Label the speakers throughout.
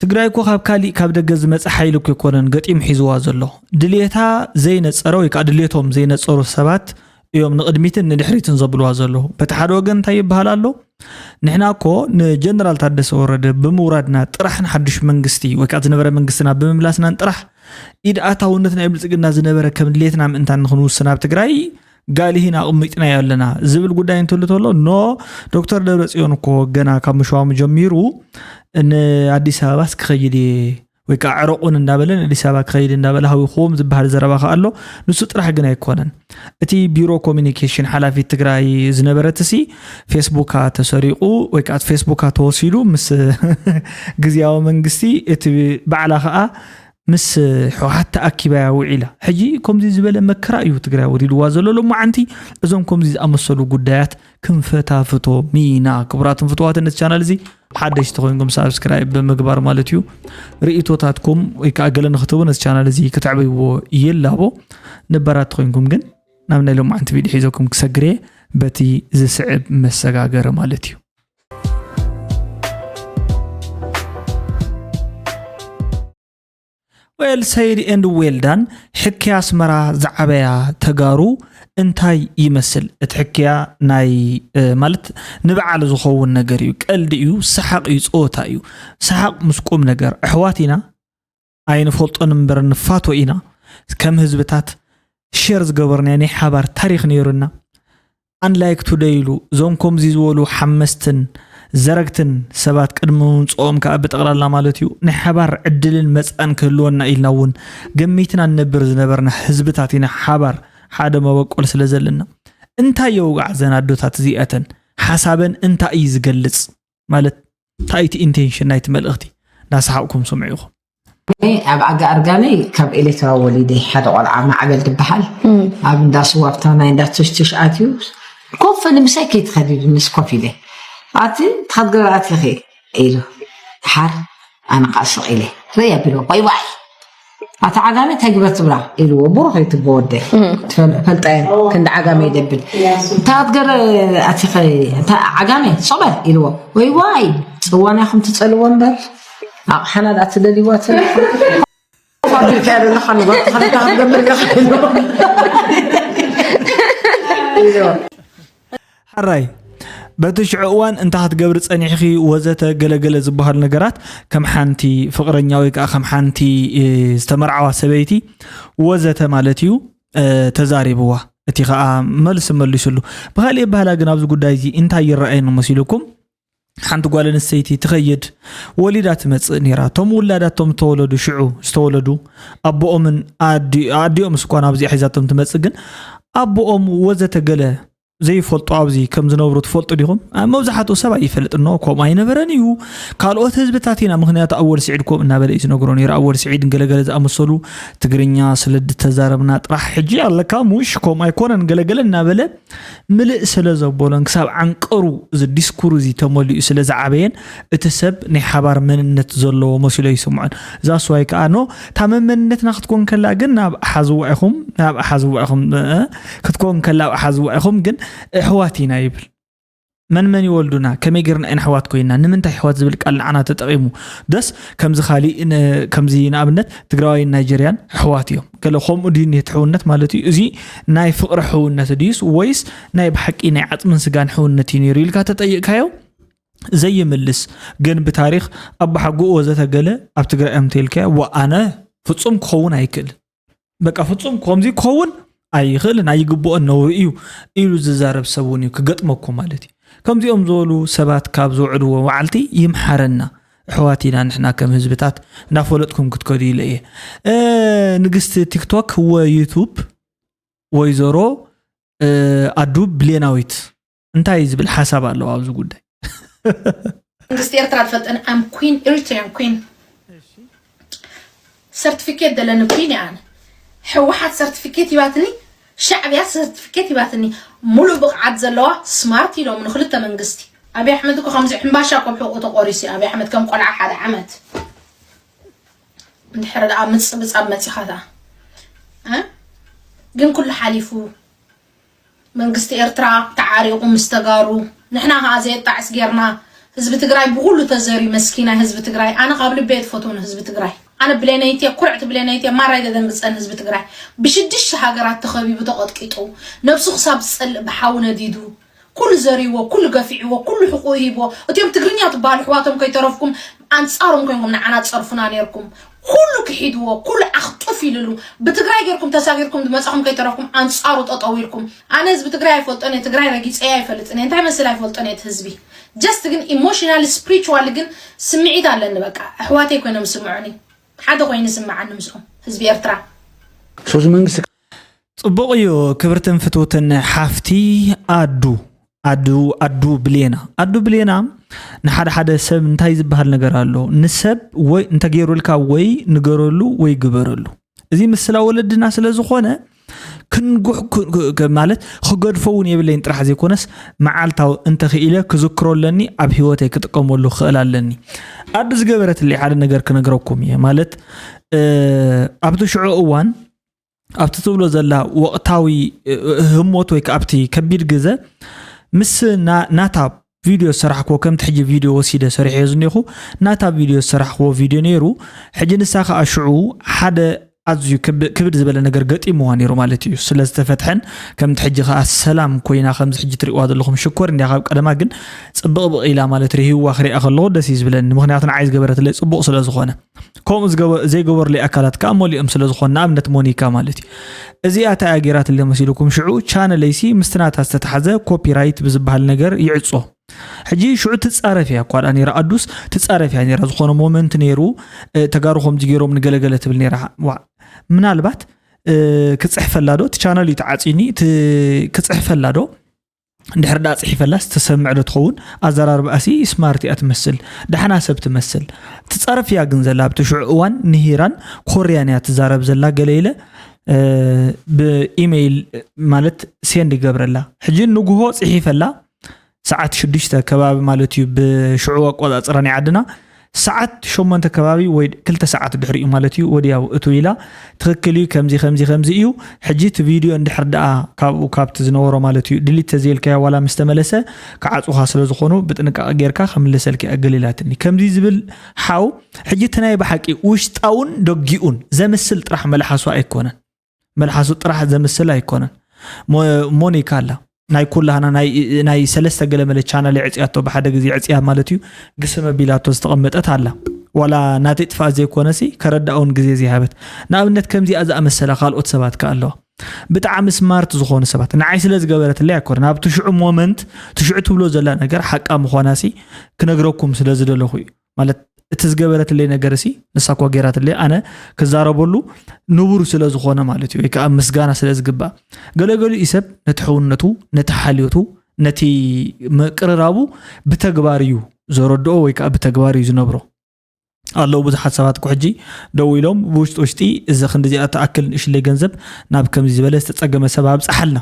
Speaker 1: ትግራይ ኮ ካብ ካሊ ካብ ደገ ዝመጽ ሓይል ኮ ይኮነን ገጢም ሒዝዋ ዘሎ ድሌታ ዘይነጸረ ወይ ካ ድሌቶም ዘይነጸሩ ሰባት እዮም ንቅድሚትን ንድሕሪትን ዘብልዋ ዘሎ በተሓደ ወገን እንታይ ይባሃል ኣሎ ንሕና ኮ ንጀነራል ታደሰ ወረደ ብምውራድና ጥራሕን ሓድሽ መንግስቲ ወይ ካ ዝነበረ መንግስትና ብምምላስና ጥራሕ ኢድኣታውነትና ይብልጽግና ዝነበረ ከም ድሌትና ምእንታን ንኽንውስና ኣብ ትግራይ ጋሊሂና ቅምጥና ያለና ዝብል ጉዳይ እንትልተሎ ኖ ዶክተር ደብረጽዮን ኮ ገና ካብ ምሽዋሙ ጀሚሩ እን አዲስ አበባ እስከይዲ ወይ ካ ዕረቁን እንዳበለን አዲስ አበባ ከይድ እንዳበለ ሀዊኹም ዝባሃል ዘረባኸ ኣሎ ንሱ ጥራሕ ግን አይኮነን እቲ ቢሮ ኮሙኒኬሽን ሓላፊ ትግራይ ዝነበረትሲ ፌስቡክ ተሰሪቁ ወይ ካ ፌስቡክ ተወሲዱ ምስ ግዝያዊ መንግስቲ እቲ ባዕላ ኸኣ ምስ ሕወሓት ተኣኪባ ውዒላ ሕጂ ከምዚ ዝበለ መከራ እዩ ትግራይ ወዲልዋ ዘሎ ሎማዓንቲ እዞም ከምዚ ዝኣመሰሉ ጉዳያት ክንፈታፍቶ ሚና ክብራትን ፍትዋት ነቲ ቻናል እዚ ሓደሽ ተኮይንኩም ሳብስክራይብ ብምግባር ማለት እዩ ርእቶታትኩም ወይ ካ ገለ ንክትቡ ነቲ ቻናል እዚ ክትዕበይዎ ይላቦ ንበራት ተኮይንኩም ግን ናብ ናይ ሎማዓንቲ ቪድዮ ሒዘኩም ክሰግሬ በቲ ዝስዕብ መሰጋገረ ማለት እዩ well said and well done ሕክያ አስመራ ዘዓበያ ተጋሩ እንታይ ይመስል እትሕክያ ናይ ማለት ንበዓል ዝኸውን ነገር እዩ ቀልድ እዩ ሰሓቅ እዩ ጾታ እዩ ሰሓቅ ምስቁም ነገር ኣሕዋቲና ኣይንፈልጦን እምበር ንፋቶ ኢና ከም ህዝብታት ሼር ዝገበርና ናይ ሓባር ታሪክ ነይሩና unlike today ሉ ዞም ከምዚ ዝበሉ ሓመስትን ዘረግትን ሰባት ቅድሙን ጾም ከ በጠቅላላ ማለት እዩ ንሓባር ዕድልን መጻን ክህልወና ኢልናውን ገሚትና ነብር ዝነበርና ህዝብታትና ሓባር ሓደ መበቆል ስለዘለና እንታይ የውጋዕ ዘናዶታት ዚአተን ሓሳበን እንታይ ይዝገልጽ ማለት ታይቲ ኢንቴንሽን ናይት መልእኽቲ ናስሓቅኩም ሰምዑኹም
Speaker 2: ኣብ ኣርጋነይ ካብ ኤሌክትራ ወሊደ ሓደ ቆልዓ ማዕበል ትበሃል ኣብ እንዳስዋፍታ ናይ እንዳትሽትሽ ኣትዩ ኮፍ ንምሳይ ከይትኸዲድ ምስ ኮፍ ኢለ أتي تخدرات لخي إيلو حر أنا قاصق إليه ريا بلو باي باي أتعجمي تجبت برا إيلو بروح يتبودي فلتين كند عجمي يدبل تقدر أتخي عجمي صبر إيلو باي باي سوانا خم تسألوا وندر حنا لا تدلي واتل فاضي كارو لخني بقى خلي تقدم إيلو
Speaker 1: حراي بتشعوان انت هتقبر تصنيحي وزته جلجل زبهر نجارات كم حنتي فقرنيا ويك كم حنتي استمرعوا سبيتي وزته مالتيو تزاربوا اتيخا ملس ملسلو بغالي بهلا جنابز قدايزي انت يرأينا مسيلكم حنت قال السيتي تخيد وليدات متصنيرا توم ولاداتهم تولدوا شعو استولدوا ابو من ادي مسكون ابزي حيزاتهم تمصجن ابو وزته جله زي فلطو ابزي كم زنبرو تفلطو ديهم مبزحاتو سبا يفلط انه كوم اي نبرنيو قالوت حزبتاتينا مخنيات اول سعيدكم እና በለይ ዝነግሩን ይራ اول سعيد ገለገለ ዝአመሰሉ ትግርኛ ስለድ ተዛረብና ጥራሕ ሕጂ አለካ ሙሽ ኮም አይኮነን ገለገለና በለ ምልእ ስለዘቦለን ክሳብ አንቀሩ ዝ ዲስኩር ዚ ተሞልዩ ስለዛዓበየን እተሰብ ናይ ሓባር መንነት ዘለዎ መስሎ ይስምዑን ዛስ ዋይ ካኖ ታመመንነትና ክትኮን ከላ ግን ናብ ሓዝዋይኹም ክትኮን ከላ ሓዝዋይኹም ግን احواتينا يبل من يولدنا كم يجرنا إن حوات كوينا نمنت حوات زبل قال عنا تتقيمو دس كم زخالي إن كم زينا أبنت تقرأي النيجيريان حواتيهم قالوا خم دين يتحونت مالتي زي ناي فقر حونت ديس ويس ناي بحكي ناي عط من سجان حونتين يريل كاتتأيق هايو زي ملس جن بتاريخ أبو حقو وزته قال أبتقرأ أمتلك وأنا فتصم كون هيكل بقى فتصم كم زي كون أي خلنا يجيبوا إنه إيو ززارب سووني كقطمكم مالتي كم زي أمزولو سبات كابزو عدو وعلتي يمحرنا حواتينا نحنا كم هزبتات نافولتكم كتكودي ليه نقست تيك توك ويوتيوب ويزورو أدوب بليناويت انت عايز بالحساب الله عاوز قول ده
Speaker 3: نقست يرترات فتن I'm queen Eritrean queen certificate دلنا queen يعني حوحات سيرتيفيكيت يبعتني شعبيات سيرتيفيكيت يبعتني ملو بقعد زلوا سمارتي لو من خلطة من قستي أبي أحمد كو خمسة حنباشاكم حقوق تقوريسي أبي أحمد كم قلعة حدا عمد من حرد عمد صبص عمتي خذا ها جن كل حليفو من قستي إرترا تعاريق ومستقارو نحنا هازي طعس جيرنا ህዝብ ትግራይ ብኩሉ ተዘሪ መስኪና ህዝብ ትግራይ ኣነ قبل ቤት ፎቶን ህዝብ ትግራይ ኣነ ብለናይቲ ኩርዕት ብለናይቲ ማራይ ተደምፀን ህዝብ ትግራይ ብሽድሽ ሃገራት ተኸቢቡ ተቀጥቂጡ ነፍሱ ክሳብ ጽል በሓው ነዲዱ كل زريوه كل قفيعوه كل حقوقه وتيم تقرنيا تبال حواتهم كي ترفكم انصارهم كينكم نعنا تصرفنا نيركم كل كحيدوه كل اخطفي للو بتقراي غيركم تساغيركم دمصحهم كي ترفكم انصارو تطويلكم انا حزب تقراي فلطني تقراي رقيص اي فلطني انت مسلا فلطني حزبي جاست ግን ايموشنال سبيريتوال ግን سمعيت አለን በቃ احواتي كانوا مسمعوني حدا كوين سمعنا مسو حزب ኤርትራ
Speaker 4: ሶስ መንግስት
Speaker 1: ጽቡቅዮ ክብርትን ፍቱትን ሓፍቲ አዱ ብሌና ንሓደ ሓደ ሰብ እንታይ ዝበሃል ነገር ኣሎ ንሰብ ወይ እንተገይሩልካ ወይ ንገረሉ ወይ ግበረሉ እዚ ምስላ ወለድና ስለ ዝኾነ ክንጉሕ ማለት ክገድፈውን የብለኝ ጥራሕ ዘይኮነስ መዓልታው እንተ ኺኢለ ክዝክረለኒ ኣብ ህይወተይ ክጥቀመሉ ክእላለኒ አዱ ዝገበረትልይ ሓደ ነገር ክነግረኩም እየ ማለት ኣብቲ ሽዑ እዋን ኣብቲ ትብሎ ዘላ ወቕታዊ ህሞት ወይ ከኣብቲ ከቢድ ግዘ ምስ ናታ ቪዲዮ ሰራሕኮ ከም ትሕጂ ቪዲዮ ወሲደ ሰሪሕ ዝኔኹ ናታ ቪዲዮ ሰራሕኮ ቪዲዮ ነይሩ ሕጂ ንሳኻ ኣሽዑ ሓደ ኣዝዩ ክብድ ዝበለ ነገር ገጢምዋ ነይሩ ማለት እዩ ስለ ዝተፈትሐን ከም ትሕጂ ኸ ሰላም ኮይና ከም ሕጂ ትሪእዋ ዘለኹም ሽኮር እንዲያ ካብ ቀደማ ግን ጽብቕ ኢላ ማለት ሪህዋ ክሪኣ ከለኹ ደስ ይዝብለኒ ምክንያቱ ንዓይ ዝገበረትለይ ጽቡቕ ስለ ዝኾነ ከምኡ ዘይገበርለይ ኣካላት ከዓ ሞሊኦም ስለ ዝኾነ ንኣብነት ሞኒካ ማለት እዩ እዚኣ ታ ኣጌራትለ መሲልኩም ሽዑ ቻነለይሲ ምስትናታ ዝተታሕዘ ኮፒራይት ብዝበሃል ነገር ይዕጾ ሕጂ ሽዑ ትጻረፍያ ኳዳ ነይራ ኣዱስ ትጻረፍያ ነይራ ዝኾነ ሞመንት ነይሩ ተጋሩኹም ጅጌሮም ንገለገለ ትብል ነይራ ምናልባት ክጽሕፈላዶ ቻነል ይተዓጺኒ ክጽሕፈላዶ እንድሕር ዳ ጽሕፈላስ ተሰምዕዶ ትኸውን ኣዘራርባሲ ስማርት ኣትመስል ደሕና ሰብ ትመስል ትጻረፍያ ግን ዘላ ብትሽዑ እዋን ንሂራን ኮርያንያ ትዛረብ ዘላ ገለይለ ብኢሜይል ማለት ሴንድ ይገብረላ ሕጂ ንጉሆ ጽሒፈላ ሰዓት 6 ከባቢ ማለት እዩ ብሽዑ ኣቆጻጽራኒ ዓድና ሰዓት 8 ከባቢ ወይ 2 ሰዓት ድሕሪ ማለት እዩ ወዲያው እትዊላ ትክክል እዩ ከምዚ እዩ ሕጂ እቲ ቪድዮ እንድሕር ዳ ካብቲ ዝነበሮ ማለት እዩ ዲሊት ተዘይልካ ዋላ ምስተመለሰ ከዓጽኻ ስለ ዝኾኑ ብጥንቃቄ ጌርካ ከምልሰልኪ ኣገሊላትኒ ከምዚ ዝብል ሓው ሕጂ ተናይ በሓቂ ውሽጣውን ደጊኡን ዘምስል ጥራሕ መልሓሱ ኣይኮነን መልሓሱ ጥራሕ ዘምስል ኣይኮነን ሞኒካ አላ ናይ ኩላና ናይ ሰለስተ ገለመለ ቻናል ዕጽያቶ በሓደ ግዜ ዕጽያ ማለት እዩ ግስመ ቢላቶ ዝተቀመጠት አላ ወላ ናቲ ጥፋ ዘይኮነሲ ከረዳውን ግዜ ዝሃበት ናብነት ከምዚ ኣዛመሰለ ካልኦት ሰባት ከኣለዋ ብጣዕሚ ስማርት ዝኾኑ ሰባት ንዓይ ስለ ዝገበረትለይ ኣይኮነ ናብ ትሽዑ ሞመንት ትሽዑ ትብሎ ዘላ ነገር ሓቃ ምኾናሲ ክነግረኩም ስለ ዝደለኹ ማለት እቲ ዝገበረትለይ ነገርሲ ንሳኳ ገይራትለይ ኣነ ክዛረበሉ ንቡር ስለ ዝኾነ ማለት እዩ ወይ ከዓ ምስጋና ስለ ዝግባ ገለገሉ ይሰብ ነትሕውነቱ ነተሓልዮቱ ነቲ መቅረራቡ ብተግባር እዩ ዘረድኦ ወይ ከዓ ብተግባር እዩ ዝነብሮ አለው ብዙሓት ሰባት ኩሕጂ ደው ኢሎም ብውሽጢ እዚ ክንዲዚኣ ተኣክል ንእሽለይ ገንዘብ ናብ ከምዚ ዝበለ ዝተጸገመ ሰብ ኣብጻሕልና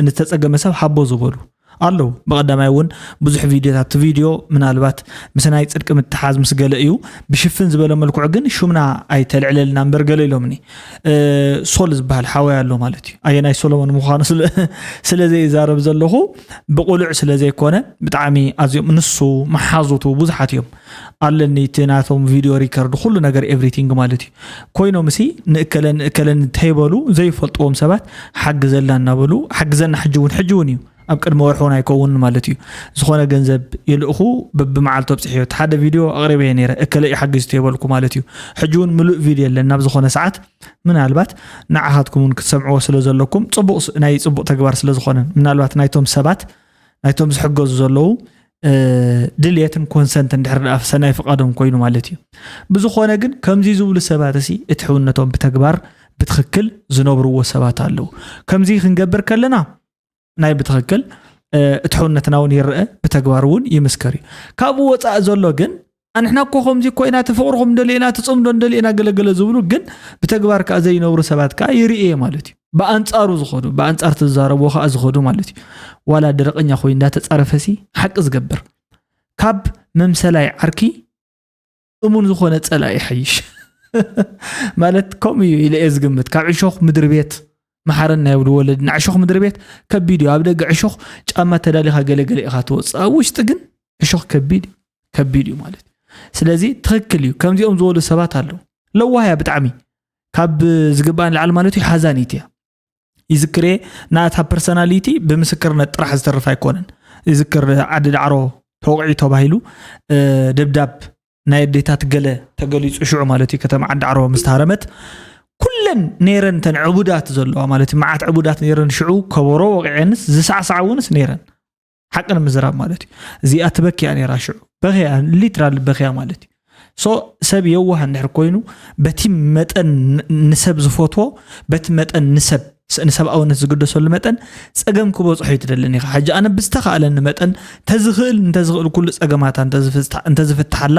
Speaker 1: ንተጸገመ ሰብ ሓቦ ዝበሉ አለው በቀዳማይ ወን ብዙሕ ቪዲዮታት ቪዲዮ ምናልባት ምስናይ ጽድቅ ምትሓዝ ምስገለ እዩ ብሽፍን ዝበለ መልኩዕ ግን ሹምና ኣይተልዕለልና እንበርገለ ኢሎምኒ ሶል ዝበሃል ሓዋይ ኣሎ ማለት እዩ ኣየናይ ሶሎሞን ምዃኑ ስለዘይ ዛረብ ዘለኹ ብቁሉዕ ስለዘይኮነ ብጣዕሚ ኣዝዮም ንሱ መሓዙቱ ብዙሓት እዮም ኣለኒ ትናቶም ቪዲዮ ሪከርድ ኩሉ ነገር ኤቭሪቲንግ ማለት እዩ ኮይኖም ሲ ንእከለን ተይበሉ ዘይፈልጥዎም ሰባት ሓግዘላና በሉ ሓግዘና ሕጅውን እዩ ኣብ ቅድመ ወርሑን ኣይከውን ማለት እዩ ዝኾነ ገንዘብ ይልእኹ በብመዓልቶ ብጽሕዮት ሓደ ቪዲዮ ኣቕሪበ ነይረ እከለ ይሓግዝቱ ይበልኩ ማለት እዩ ሕጂውን ምሉእ ቪድዮ የለን ናብ ዝኾነ ሰዓት ምናልባት ንዓኻትኩምን ክትሰምዕዎ ስለ ዘለኩም ናይ ጽቡቕ ተግባር ስለ ዝኾነ ምናልባት ናይቶም ሰባት ናይቶም ዝሕገዙ ዘለዉ ድልየትን ኮንሰንት እንድሕር ዳ ሰናይ ፍቃዶም ኮይኑ ማለት እዩ ብዝኾነ ግን ከምዚ ዝብሉ ሰባት እሲ እትሕውነቶም ብተግባር ብትኽክል ዝነብርዎ ሰባት ኣለው ከምዚ ክንገብር ከለና ናይ ብትኽክል እትሕውነትና እውን ይርአ ብተግባር እውን ይምስከር ካብኡ ወፃእ ዘሎ ግን ኣንሕና እኮ ከምዚ ኮይና ተፈቅርኩም እንደሌና ተጽምዶ እንደሌና ገለገለ ዝብሉ ግን ብተግባር ከዓ ዘይነብሩ ሰባት ከዓ ይርኤ ማለት እዩ በአንጻሩ ዝኸዱ በአንጻር ተዛረቡ ከዓ ዝኸዱ ማለት እዩ ዋላ ደረቀኛ ኮይኑ እንዳተጻረፈሲ ሓቂ ዝገብር ካብ መምሰላይ ዓርኪ እሙን ዝኾነ ጸላኢ ይሐይሽ ማለት ከምዩ ኢለ ዝግምት ካብ ዕሾኽ ምድር ቤት محرنا يبدو ولد نعشوخ مدربيت كبيديو أبدأ عشوخ أما تدالي خجل إخاتو وش تجن እሾክ ከቢድ እዩ ማለት ስለዚ ትክክል እዩ ከምዚኦም ዝበሉ ሰባት ኣለው ለዋያ ብጣዕሚ ካብ ዝግባን ለዓል ማለት እዩ ሓዛኒት እያ ይዝክሬ ናታ ፐርሰናሊቲ ብምስክርነት ጥራሕ ዝተርፍ ኣይኮነን ይዝክር ዓዲ ዳዕሮ ተወቂዑ ተባሂሉ ደብዳብ ናይ ዴታት ገለ ተገሊጹ ሽዑ ማለት እዩ ከተማ ዓዲ ዳዕሮ ምስተሃረመት ኩለን ነይረን ተን ዕቡዳት ዘለዋ ማለት እዩ ማዓት ዕቡዳት ነይረን ሽዑ ከበሮ ወቂዐንስ ዝሳዕሳዕውንስ ነይረን ሓቅን ምዝራብ ማለት እዩ እዚኣ ትበኪያ ነይራ ሽዑ በኺያ ሊትራል በኺያ ማለት እዩ ሶ ሰብ የዋህ እንድሕር ኮይኑ በቲ መጠን ንሰብ ዝፈትዎ በቲ መጠን ንሰብኣውነት ዝግደሰሉ መጠን ፀገም ክበፅሖ ይትደለኒ ኢኻ ሕጂ ኣነ ብዝተኻእለኒ መጠን እንተዝኽእል ኩሉ ፀገማታ እንተዝፍትሓላ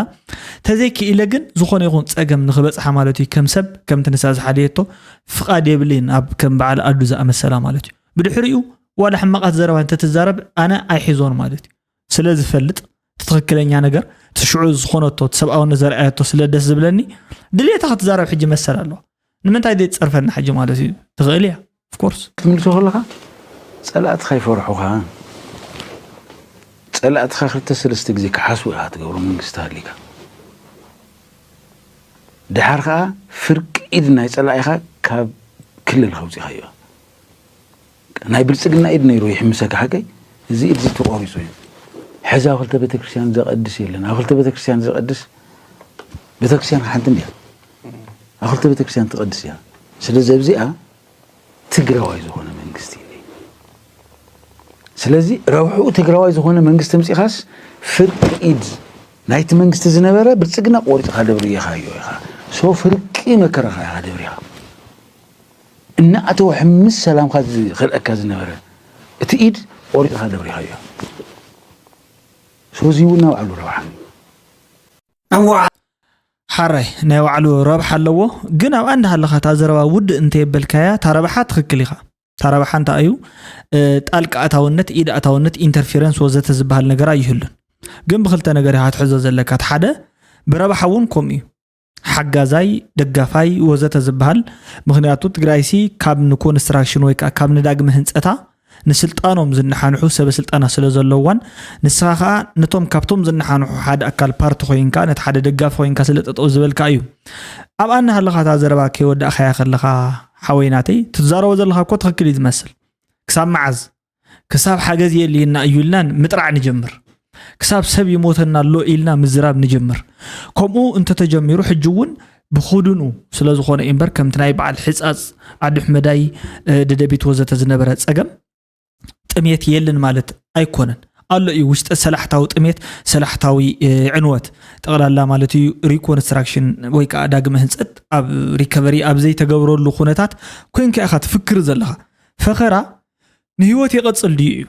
Speaker 1: ተዘይክኢለ ግን ዝኾነ ይኹን ፀገም ንኽበፅሓ ማለት እዩ ከም ሰብ ከምቲ ንሳ ዝሓልየቶ ፍቓድ የብልን ኣብ ከም በዓል ኣዱ ዝኣመሰላ ማለት እዩ ብድሕሪኡ ዋላ ሕማቃት ዘረባ እንተትዛረብ ኣነ ኣይሒዞን ማለት እዩ ስለ ዝፈልጥ ትክክለኛ ነገር ትሽዑ ዝኾነቶ ሰብኣውነት ዘርአያቶ ስለ ደስ ዝብለኒ ድሌታ ክትዛረብ ሕጂ መሰል ኣለዋ ንምንታይ ደይ ፀርፈና ሕጂ ማለት እዩ ትኽእል እያ of course
Speaker 4: ትምልሶ ከለካ ፀላእትካ ይፈርሑካ ፀላእትካ ክልተ ሰለስተ ግዜ ክሓስቡ ኢኻ ትገብሮ መንግስቲ ሃሊካ ድሓር ከዓ ፍርቂ ኢድ ናይ ፀላኢኻ ካብ ክልል ከውፂኻ እዩ ናይ ብልፅግና ኢድ ነይሩ ይሕምሰካ ሓቀይ እዚ ኢድ ተቆሪፁ እዩ ሕዛ ክልተ ቤተክርስትያን ዘቀድስ የለን ኣብ ክልተ ቤተክርስትያን ዘቀድስ ቤተክርስትያን ሓንቲ እንዲያ ኣብ ክልተ ቤተክርስትያን ትቀድስ እያ ስለዚ ኣብዚኣ ትግራዋይ ዝኾነ መንግስቲ እዩ ስለዚ ረውሑ ትግራዋይ ዝኾነ መንግስቲ ምጽኻስ ፍርቂ ኢድ ናይቲ መንግስቲ ዝነበረ ብልጽግና ቆሪፅኻ ደብሪ ኢኻ እዩ ኢኻ ሶ ፍርቂ መከራኻ ኢኻ ደብሪ ኢኻ እና ኣተው ሕምስ ሰላምካ ዝኽልአካ ዝነበረ እቲ ኢድ ቆሪፅኻ ደብሪ ኢኻ እዩ ሶ ዚውና ባዕሉ ረብሓ
Speaker 1: ሓራይ ናይ ባዕሉ ረብሓ ኣለዎ ግን ኣብ አንድ ሃለኻ ታዘረባ ውድ እንተየበልካያ ታረብሓ ትክክል ኢኻ ታረብሓ እንታይ እዩ ጣልቃ ኣታውነት ኢድ ኣታውነት ኢንተርፌረንስ ወዘተ ዝበሃል ነገር ኣይህሉን ግን ብክልተ ነገር ኢኻ ትሕዞ ዘለካ ሓደ ብረብሓ እውን ከም እዩ ሓጋዛይ ደጋፋይ ወዘተ ዝበሃል ምክንያቱ ትግራይሲ ካብ ንኮንስትራክሽን ወይ ካብ ንዳግመ ህንፀታ ንስልጣኖም ዝንሓንሑ ሰብ ስልጣና ስለ ዘለዋን ንስኻ ነቶም ካብቶም ዝንሓንሑ ሓደ ኣካል ፓርቲ ኮይንካ ነቲ ሓደ ደጋፍ ኮይንካ ስለ ጠጠው ዝበልካ እዩ ኣብ ኣነ ሃለኻ ታዘረባ ከይወዳእኻ ያ ከለኻ ሓወይናተይ ትዛረቦ ዘለኻ እኮ ትክክል ይመስል ክሳብ መዓዝ ክሳብ ሓገዝ የልይና እዩልናን ምጥራዕ ንጀምር ክሳብ ሰብ ይሞተና ኣሎ ኢልና ምዝራብ ንጀምር ከምኡ እንተተጀሚሩ ሕጂ እውን ብኹዱኑ ስለ ዝኾነ እምበር ከምቲ ናይ በዓል ሕፃፅ ኣዲ ኣሕመዳይ ደደቢት ወዘተ ዝነበረ ፀገም ጥሜት የለን ማለት ኣይኮነን ኣሎ እዩ ውሽጠ ሰላሕታዊ ጥሜት ሰላሕታዊ ዕንወት ጠቕላላ ማለት እዩ ሪኮንስትራክሽን ወይ ከዓ ዳግመ ህንፀት ኣብ ሪከቨሪ ኣብ ዘይተገብረሉ ኩነታት ኮይንካ ኢኻ ትፍክር ዘለኻ ፈኸራ ንህይወት ይቐፅል ድዩ እዩ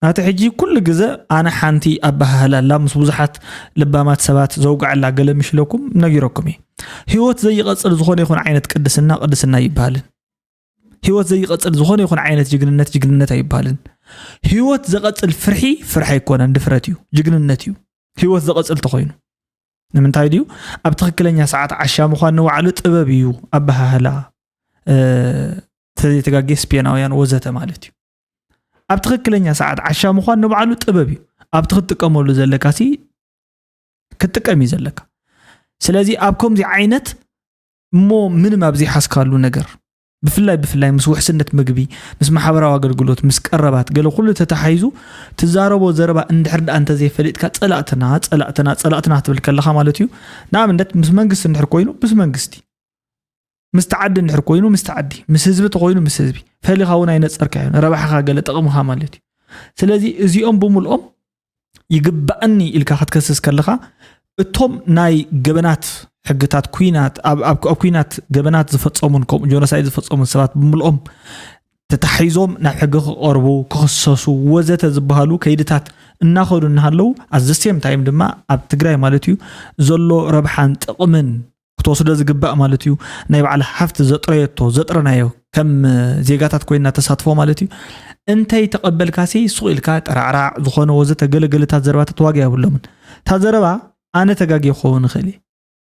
Speaker 1: ናቲ ሕጂ ኩሉ ግዜ ኣነ ሓንቲ ኣባህላላ ምስ ብዙሓት ልባማት ሰባት ዘውጋዕላ ገለ ምሽለኩም ነጊረኩም እየ ህይወት ዘይቐፅል ዝኾነ ይኹን ዓይነት ቅድስና ይበሃልን ህይወት ዘይቀፅል ዝኾነ ይኹን ዓይነት ጅግንነት ኣይባልን ህይወት ዘቀፅል ፍርሒ ኣይኮነን ድፍረት እዩ ጅግንነት እዩ ህይወት ዘቀፅል ተኾይኑ ንምንታይ ድዩ ኣብ ትክክለኛ ሰዓት ዓሻ ምዃን ንባዕሉ ጥበብ እዩ ኣባህላ ተዘይተጋጌ ስፔናውያን ወዘተ ማለት እዩ ኣብ ትክክለኛ ሰዓት ዓሻ ምዃን ንባዕሉ ጥበብ እዩ ኣብ ትክጥቀመሉ ዘለካሲ ክትጥቀም እዩ ዘለካ ስለዚ ኣብ ከምዚ ዓይነት እሞ ምንም ኣብዚ ሓስካሉ ነገር ብፍላይ ምስ ውሕስነት ምግቢ ምስ ማሕበራዊ ኣገልግሎት ምስ ቀረባት ገለ ኩሉ ተተሓይዙ ትዛረቦ ዘረባ እንድሕር አንተ ዘይፈልጥካ ፀላእትና ትብል ከለኻ ማለት እዩ ንኣብነት ምስ መንግስቲ እንድሕር ኮይኑ ምስ መንግስቲ ምስ ተዓዲ እንድሕር ኮይኑ ምስ ተዓዲ ምስ ህዝቢ ተኮይኑ ምስ ህዝቢ ፈሊኻ እውን ኣይነፀርካ እዩ ረባሕኻ ገለ ጠቕምኻ ማለት እዩ ስለዚ እዚኦም ብምልኦም ይግባእኒ ኢልካ ክትከስስ ከለኻ እቶም ናይ ገበናት ሕግታት ኩናት ኣብ ኩናት ገበናት ዝፈጸሙን ከም ጆኖሳይድ ዝፈጸሙን ሰባት ብምልኦም ተታሒዞም ናብ ሕጊ ክቐርቡ ክኽሰሱ ወዘተ ዝበሃሉ ከይድታት እናኸዱ እናሃለው at the same time ድማ ኣብ ትግራይ ማለት እዩ ዘሎ ረብሓን ጥቕምን ክትወስዶ ዝግባእ ማለት እዩ ናይ ባዕል ሃፍቲ ዘጥረናዮ ከም ዜጋታት ኮይና ተሳትፎ ማለት እዩ እንታይ ተቀበልካሲ ሱኢልካ ጠራዕራዕ ዝኾነ ወዘተ ገለገለታት ዘረባታት ዋጋ ያብሎምን ታዘረባ ኣነ ተጋጊ ይኸውን ኸሊ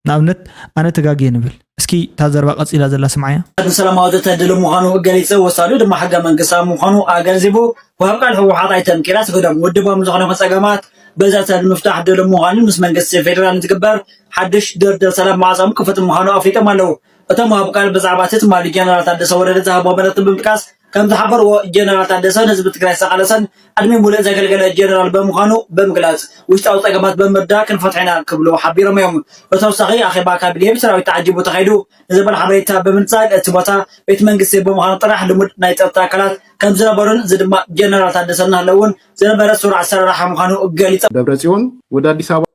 Speaker 1: ናብነት ኣነ ተጋጊ ንብል እስኪ ታዘረባ ቀፂላ ዘላ ስማዓያ
Speaker 5: ሰላማዊ ተተደለ ምዃኑ ገሊፀ ወሳዱ ድማ ሕገ መንግስታዊ ምዃኑ ኣገንዚቡ ወብቃል ህወሓት ኣይተንኪራ ስገዶም ውድቦም ዝኾነ ፀገማት بذات المفتاح دول مهاني مس منقص فيدرال نتقبر حدش در سلام معظم كفت مهانو أفريقيا مالو أتمها بقال بزعباتت مال جنرال تادس ورد ذهب وبنت بمكاس كم تحبر وجنرال تادسون نسبة تكراي سقالسن أدمي مولا زقلقل الجنرال بمخانو بمقلاس ويشتاو طاقمات بمردا كن فتحنا قبلو حبيرم يوم بتوسخي أخي باكا بليه بسراوي تعجبوا تخيلوا زبل حبريتها بمنصاق اتباتا بيت منقص بمخانو طرح لمد نايت التاكلات كم زنبرون زدما جنرال تادسون هلون زنبر سرعة سرعة مخانو قاليتا
Speaker 6: دبرسيون ودا أديس أبابا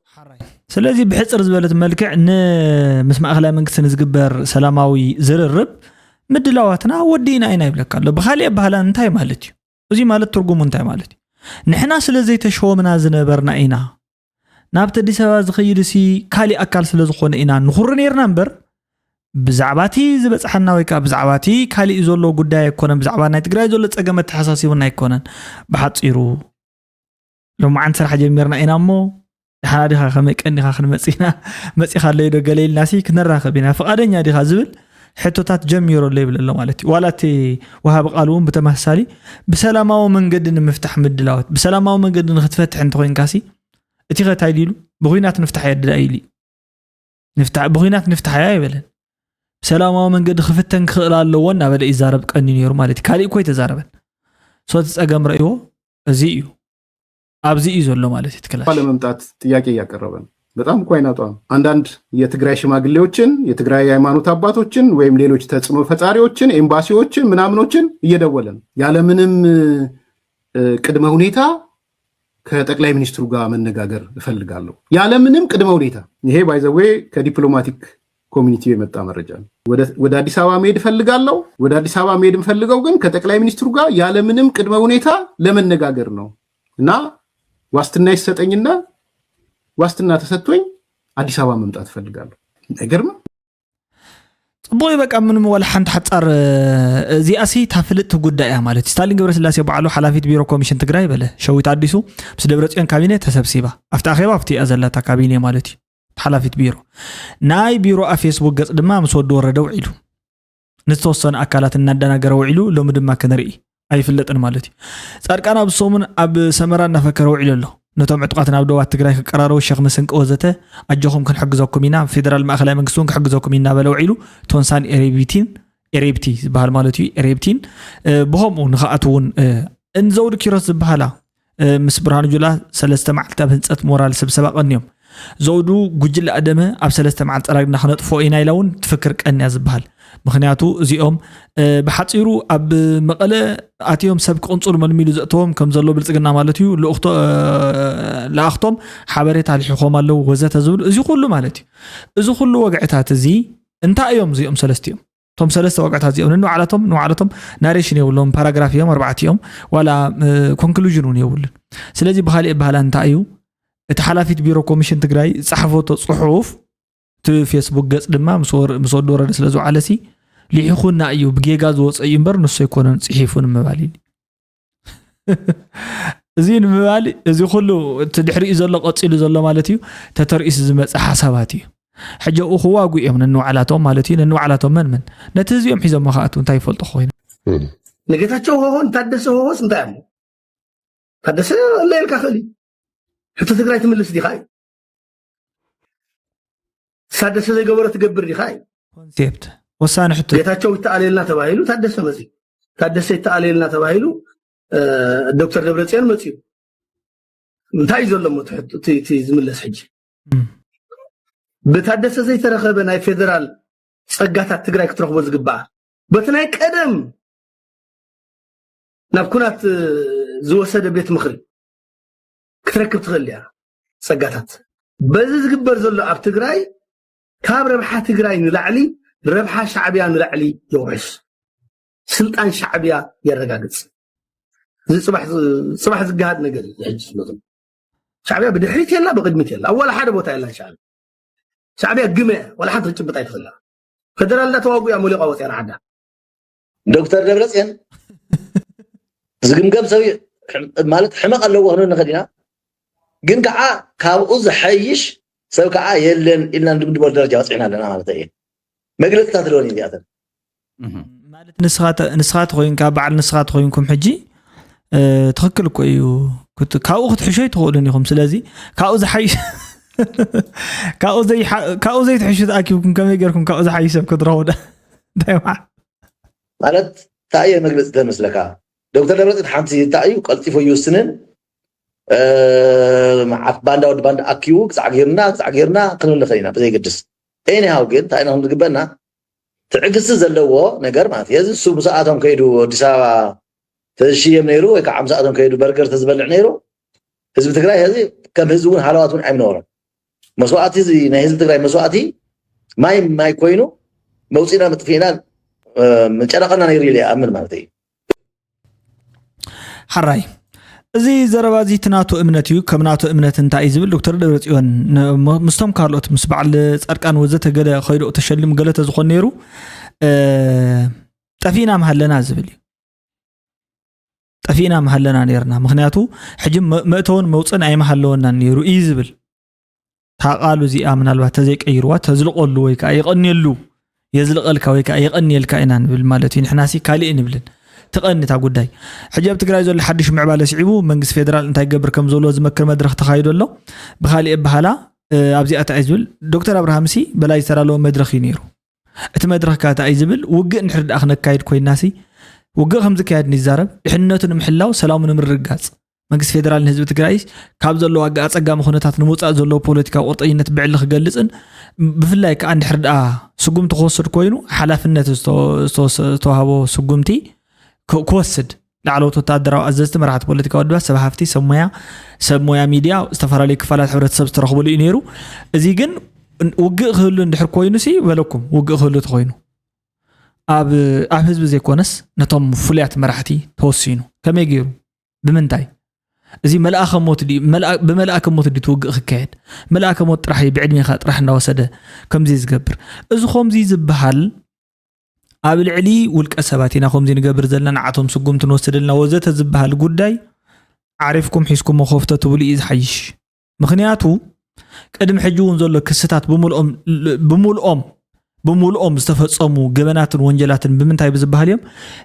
Speaker 1: ስለዚ ብሕፅር ዝበለት መልክዕ ምስ ማእኸላይ መንግስቲ ንዝግበር ሰላማዊ ዝርርብ ምድላዋትና ወዲና ኢና ይብለካ ኣሎ ብኻሊእ ባህላ እንታይ ማለት እዩ እዚ ማለት ትርጉሙ እንታይ ማለት እዩ ንሕና ስለዘይተሸወምና ዝነበርና ኢና ናብቲ ኣዲስ ኣበባ ዝኸይድሲ ካሊእ ኣካል ስለዝኾነ ኢና ንኹሪ ነርና እምበር ብዛዕባቲ ዝበፅሓና ወይ ከዓ ብዛዕባቲ ካሊእ ዘሎ ጉዳይ ኣይኮነን ብዛዕባ ናይ ትግራይ ዘሎ ፀገመት ተሓሳሲቡና ኣይኮነን ብሓፂሩ ሎማዓን ስራሕ ጀሚርና ኢና እሞ ሓና ዲኻ ከመይ ቀኒኻ ክንመፂና መፂኻ ለይዶ ገለይልናሲ ክንራኸቢና ፈቃደኛ ዲኻ ዝብል ሕቶታት ጀሚሮ ለይብል ኣሎ ማለት እዩ ዋላቲ ወሃብ ቃል እውን ብተመሳሳሊ ብሰላማዊ መንገዲ ንምፍታሕ ምድላወት ብሰላማዊ መንገዲ ንክትፈትሕ እንተኮይንካሲ እቲ ኸታይ ዲሉ ብኹናት ንፍታሕ የድዳ ኢሊ ብኹናት ንፍታሕ ይበለን ብሰላማዊ መንገዲ ክፍተን ክኽእል ኣለዎ እናበለ ይዛረብ ቀኒ ነይሩ ማለት እዩ ካሊእ ኮይ ተዛረበን ሶት ፀገም ረእይዎ እዚ እዩ አብዚ ይዞሎ ማለት ይትከላል
Speaker 6: ለመምጣት ጥያቄ ያቀረበን በጣም እኮ አይናቷ አንዳንድ የትግራይ ሽማግሌዎችን የትግራይ ሃይማኖት አባቶችን ወይም ሌሎች ተጽዕኖ ፈጣሪዎችን ኤምባሲዎችን ምናምኖችን እየደወለን ያለምንም ቅድመ ሁኔታ ከጠቅላይ ሚኒስትሩ ጋር መነጋገር እፈልጋለሁ ያለምንም ቅድመ ሁኔታ ይሄ ባይ ዘ ዌይ ከዲፕሎማቲክ ኮሚኒቲው የመጣ መረጃ ነው ወደ አዲስ አበባ መሄድ እፈልጋለሁ ወደ አዲስ አበባ መሄድ እፈልገው ግን ከጠቅላይ ሚኒስትሩ ጋር ያለምንም ቅድመ ሁኔታ ለመነጋገር ነው እና ዋስትና ይሰጠኝና ዋስትና ተሰጥቶኝ አዲስ አበባ መምጣት ፈልጋለሁ አይገርም
Speaker 1: ጽቦይ በቃ ምንም ወላ ሓንቲ ሓጻር እዚኣሲ ታፍልጥ ጉዳይ ያ ማለት ስታሊን ገብረስላሴ በዓሉ ሓላፊት ቢሮ ኮሚሽን ትግራይ በለ ሸዊት አዲሱ ምስ ደብረጽዮን ካቢኔ ተሰብሲባ አፍታ አኼባ አፍቲ አዘላታ ካቢኔ ማለት ሓላፊት ቢሮ ናይ ቢሮ አፌስቡክ ገጽ ድማ ምስ ወዶ ወረደው ዒሉ ንተወሰነ አካላት እናደናገረው ዒሉ ሎም ድማ ከነርኢ ኣይፍለጥን ማለት እዩ ጻድቃና ብሶሙን ኣብ ሰመራ እናፈከረው ዒሉ ነቶም ዕጥቃት ናብ ደቡብ ትግራይ ከቀራረው ሸኽ መስንቅ ወዘተ ኣጆኹም ክንሕግዘኩም ኢና ፌደራል ማእኸላይ መንግስቱን ክንሕግዘኩም ኢና በለው ዒሉ ቶንሳን ኤሬብቲ ዝበሃል ማለት እዩ ኤሬብቲን ብኸምኡ ንኸኣትውን እንዘውዱ ኪሮስ ዝበሃላ ምስ ብርሃኑ ጁላ 3 መዓልቲ ኣብ ህንፀት ሞራል ስብሰባ ቀንዮም ዘውዱ ጉጅለ ኣደመ ኣብ 3 መዓልቲ ጠራግና ክነጥፎ ኢና ኢላውን ትፍክር ቀንያ ዝበሃል ምክንያቱ እዚኦም ብሓፂሩ ኣብ መቐለ ኣትዮም ሰብ ቅንጹል መልሚሉ ዘእተዎም ከም ዘሎ ብልጽግና ማለት እዩ ለኣኽቶም ሓበሬታ ልሒኾም ኣለው ወዘተ ዝብሉ እዚ ኩሉ ማለት እዩ እዚ ኩሉ ወግዕታት እዚ እንታይ እዮም እዚኦም ሰለስቲኦም ቶም ሰለስተ ወግዕታት እዚኦም ንባዕላቶም ናሬሽን የብሎም ፓራግራፍ እዮም 4 እዮም ዋላ ኮንክሉዥን እውን የብሉን ስለዚ ብኻሊእ ባህላ እንታይ እዩ እቲ ሓላፊት ቢሮ ኮሚሽን ትግራይ ጻሕፈቶ ጽሑፍ ፌስቡክ ገጽ ድማ ምስ ወዶ ወረደ ስለ ዝዓለሲ ሊሒኹና እዩ ብጌጋ ዝወፀይ እምበር ንሱ ይኮነን ጽሒፉን ምባሊ እዚ ንምባሊ እዚ ኩሉ ትድሕሪኡ ዘሎ ቀፂሉ ዘሎ ማለት እዩ ተተርእስ ዝመጽ ሓሳባት እዩ ሕጂ እኹዋጉ እዮም ንንዋዕላቶም ማለት እዩ ንንዋዕላቶም መን ነቲ እዚኦም ሒዞም መኻኣቱ እንታይ ይፈልጡ ኮይኑ
Speaker 7: ነገታቸው ሆን ታደሰ ሆስ እንታይ አለ ታደሰ ለይልካ ኸሊ ሕቶ ትግራይ ትምልስ ዲኻ ታደሰ ዘገበረ ትገብር ዲኻ
Speaker 1: ኮንሴፕት ወሳነ ሕቶ
Speaker 7: ጌታቸው ይተአለልና ተባሂሉ ታደሰ መጽ ታደሰ ይተአለልና ተባሂሉ ዶክተር ደብረጽዮን መጽ እንታይ ዘሎሞ ትሕቶ ዝምለስ ሕጂ በታደሰ ዘይተረኸበ ናይ ፌደራል ጸጋታት ትግራይ ክትረኽቦ ዝግባእ በትናይ ቀደም ናብ ኩናት ዝወሰደ ቤት ምኽሪ ክትረክብ ትኽእል ያ ጸጋታት በዚ ዝግበር ዘሎ ኣብ ትግራይ ካብ ረብሓ ትግራይ ንላዕሊ ረብሓ ሻዕብያ ንላዕሊ ይውርስ ስልጣን ሻዕብያ የረጋግጽ እዚ ጽባሕ ዝጋሃድ ነገር ሕጂ ስለዘሎ ሻዕብያ ብድሕሪት የላ ብቅድሚት የላ ወላ ሓደ ቦታ የላ ሻዕብያ ግመ ወላ ሓንቲ ትጭብጣ ይትኽእላ ፌደራል ተዋጉያ ሙሊቃ ወፅያ ዓዳ
Speaker 8: ዶክተር ደብረጽዮን ዝግምገም ሰብ ማለት ሕመቕ ኣለዎ ሆኖ ንኸዲና ግን ከዓ ካብኡ ዝሐይሽ ሰብ ከዓ የለን ኢልና ንድምድበል ደረጃ ወፅዕና ኣለና ማለት እዩ መግለጽታት ስለሆነ እዚኣተን
Speaker 1: ማለት ንስኻት ኮይንካ በዓል ንስኻት ኮይንኩም ሕጂ ትኽክል እኮ እዩ كنت كاو تحشي تقولني خم سلازي كاو زحيش كاو زي تحشي تاكيكم كم يقركم كاو زحيش كدرو دايما
Speaker 8: مالت تاي مجلس تمسلكا دكتور دبرت حمسي تاي قلتي فو يوسنن مع باندا ود باندا اكيو صعغيرنا كنل خينا بزي قدس ايني هاو جد تاينا هم دغبنا تعقس زلوا ነገር ማለት የዚ ሱ ሰዓቶም ከይዱ አዲስ አበባ ተሽየም ነይሩ ወይ ከ50 ሰዓቶም ከይዱ በርገር ተዝበልዕ ነይሩ ህዝብ ትግራይ ህዚ ከም ህዝቡን ሓለዋቱን አይምኖር መስዋዕቲ እዚ ናይ ህዝብ ትግራይ መስዋዕቲ ማይ ኮይኑ መውፂና መጥፊና መጨረቀና ነይሩ ኢለ አምን ማለት እዩ
Speaker 1: حراي እዚ ዘረባዚ ትናቱ እምነት እዩ ከምናቱ እምነት እንታይ ዝብል ዶክተር ደብረጽዮን ምስቶም ካልኦት ምስ በዓል ጻድቃን ወዘተ ገለ ኸይዶ ተሸልም ገለተ ዝኾን ነይሩ ጠፊና መሃለና ዝብል እዩ ጠፊና መሃለና ነርና ምክንያቱ ሕጂ መእተውን መውፅን ኣይመሃለወና ነይሩ እዩ ዝብል ታቃሉ እዚኣ ምናልባት ተዘይቀይርዋ ተዝልቀሉ ወይ ከዓ ይቀንየሉ የዝልቀልካ ወይ ከዓ ይቀንየልካ ኢና ንብል ማለት እዩ ንሕናሲ ካልእ ንብልን تقني تا غداي حجاب تግራይ ዘሎ حدش معباله سعيبو መንግስት ፌደራል እንታይ ገብር ከም ዘሎ ዝመክር መድረኽ ተኻይዶ ኣሎ بخالي بحالا ابزي اتعزل دكتور ابراهام سي بلاي سرالو مدرخ ينيرو እቲ መድረኽ ካታ አይዝብል ውግእ ንሕርድ አኽነ ካይድ ኮይናሲ ውግእ ከም ዝካየድ ንዛረብ ድሕነቱን ምሕላው ሰላሙን ምርጋጽ መንግስት ፌደራል ህዝብ ትግራይ ካብ ዘሎ ዋጋ አጸጋም ኹነታት ንመውጻእ ዘሎ ፖለቲካ ቁርጠኝነት ብዕሊ ክገልጽን ብፍላይ ከአንድ ሕርዳ ስጉም ተወሰድ ኮይኑ ሓላፍነት ዝተዋሃቦ ስጉምቲ كوسد لعلو تتادروا أززت مرحت بوليتيكا ودبا سبحفتي سمويا ميديا استفرالي كفالات حبرت سبس ترخبوا لي نيرو ازي جن وقع خلو ندحر كوينو سي ولكم وقع خلو تخوينو اب حزب زي كونس نتم فليات مرحتي توسينو كما يجيرو بمنتاي ازي ملأخ موت دي بملأك موت دي توقع خكايد ملأك موت راح يبعدني خاط راح نوسده كم زي زقبر ازو خوم زي زبحال ኣብ ልዕሊ ውልቀ ሰባቲና ከምዚ ንገብር ዘለና ዓቶም ስጉም ትንወስደልና ወዘተ ዝበሃል ጉዳይ ዓሪፍኩም ሒስኩም መخفተ ትብሉ እዩ ዝሓይሽ ምክንያቱ ቀድም ሕጂ እውን ዘሎ ክስታት ብሙልኦም ዝተፈጸሙ ገበናትን ወንጀላትን ብምንታይ ብዝበሃል እዮም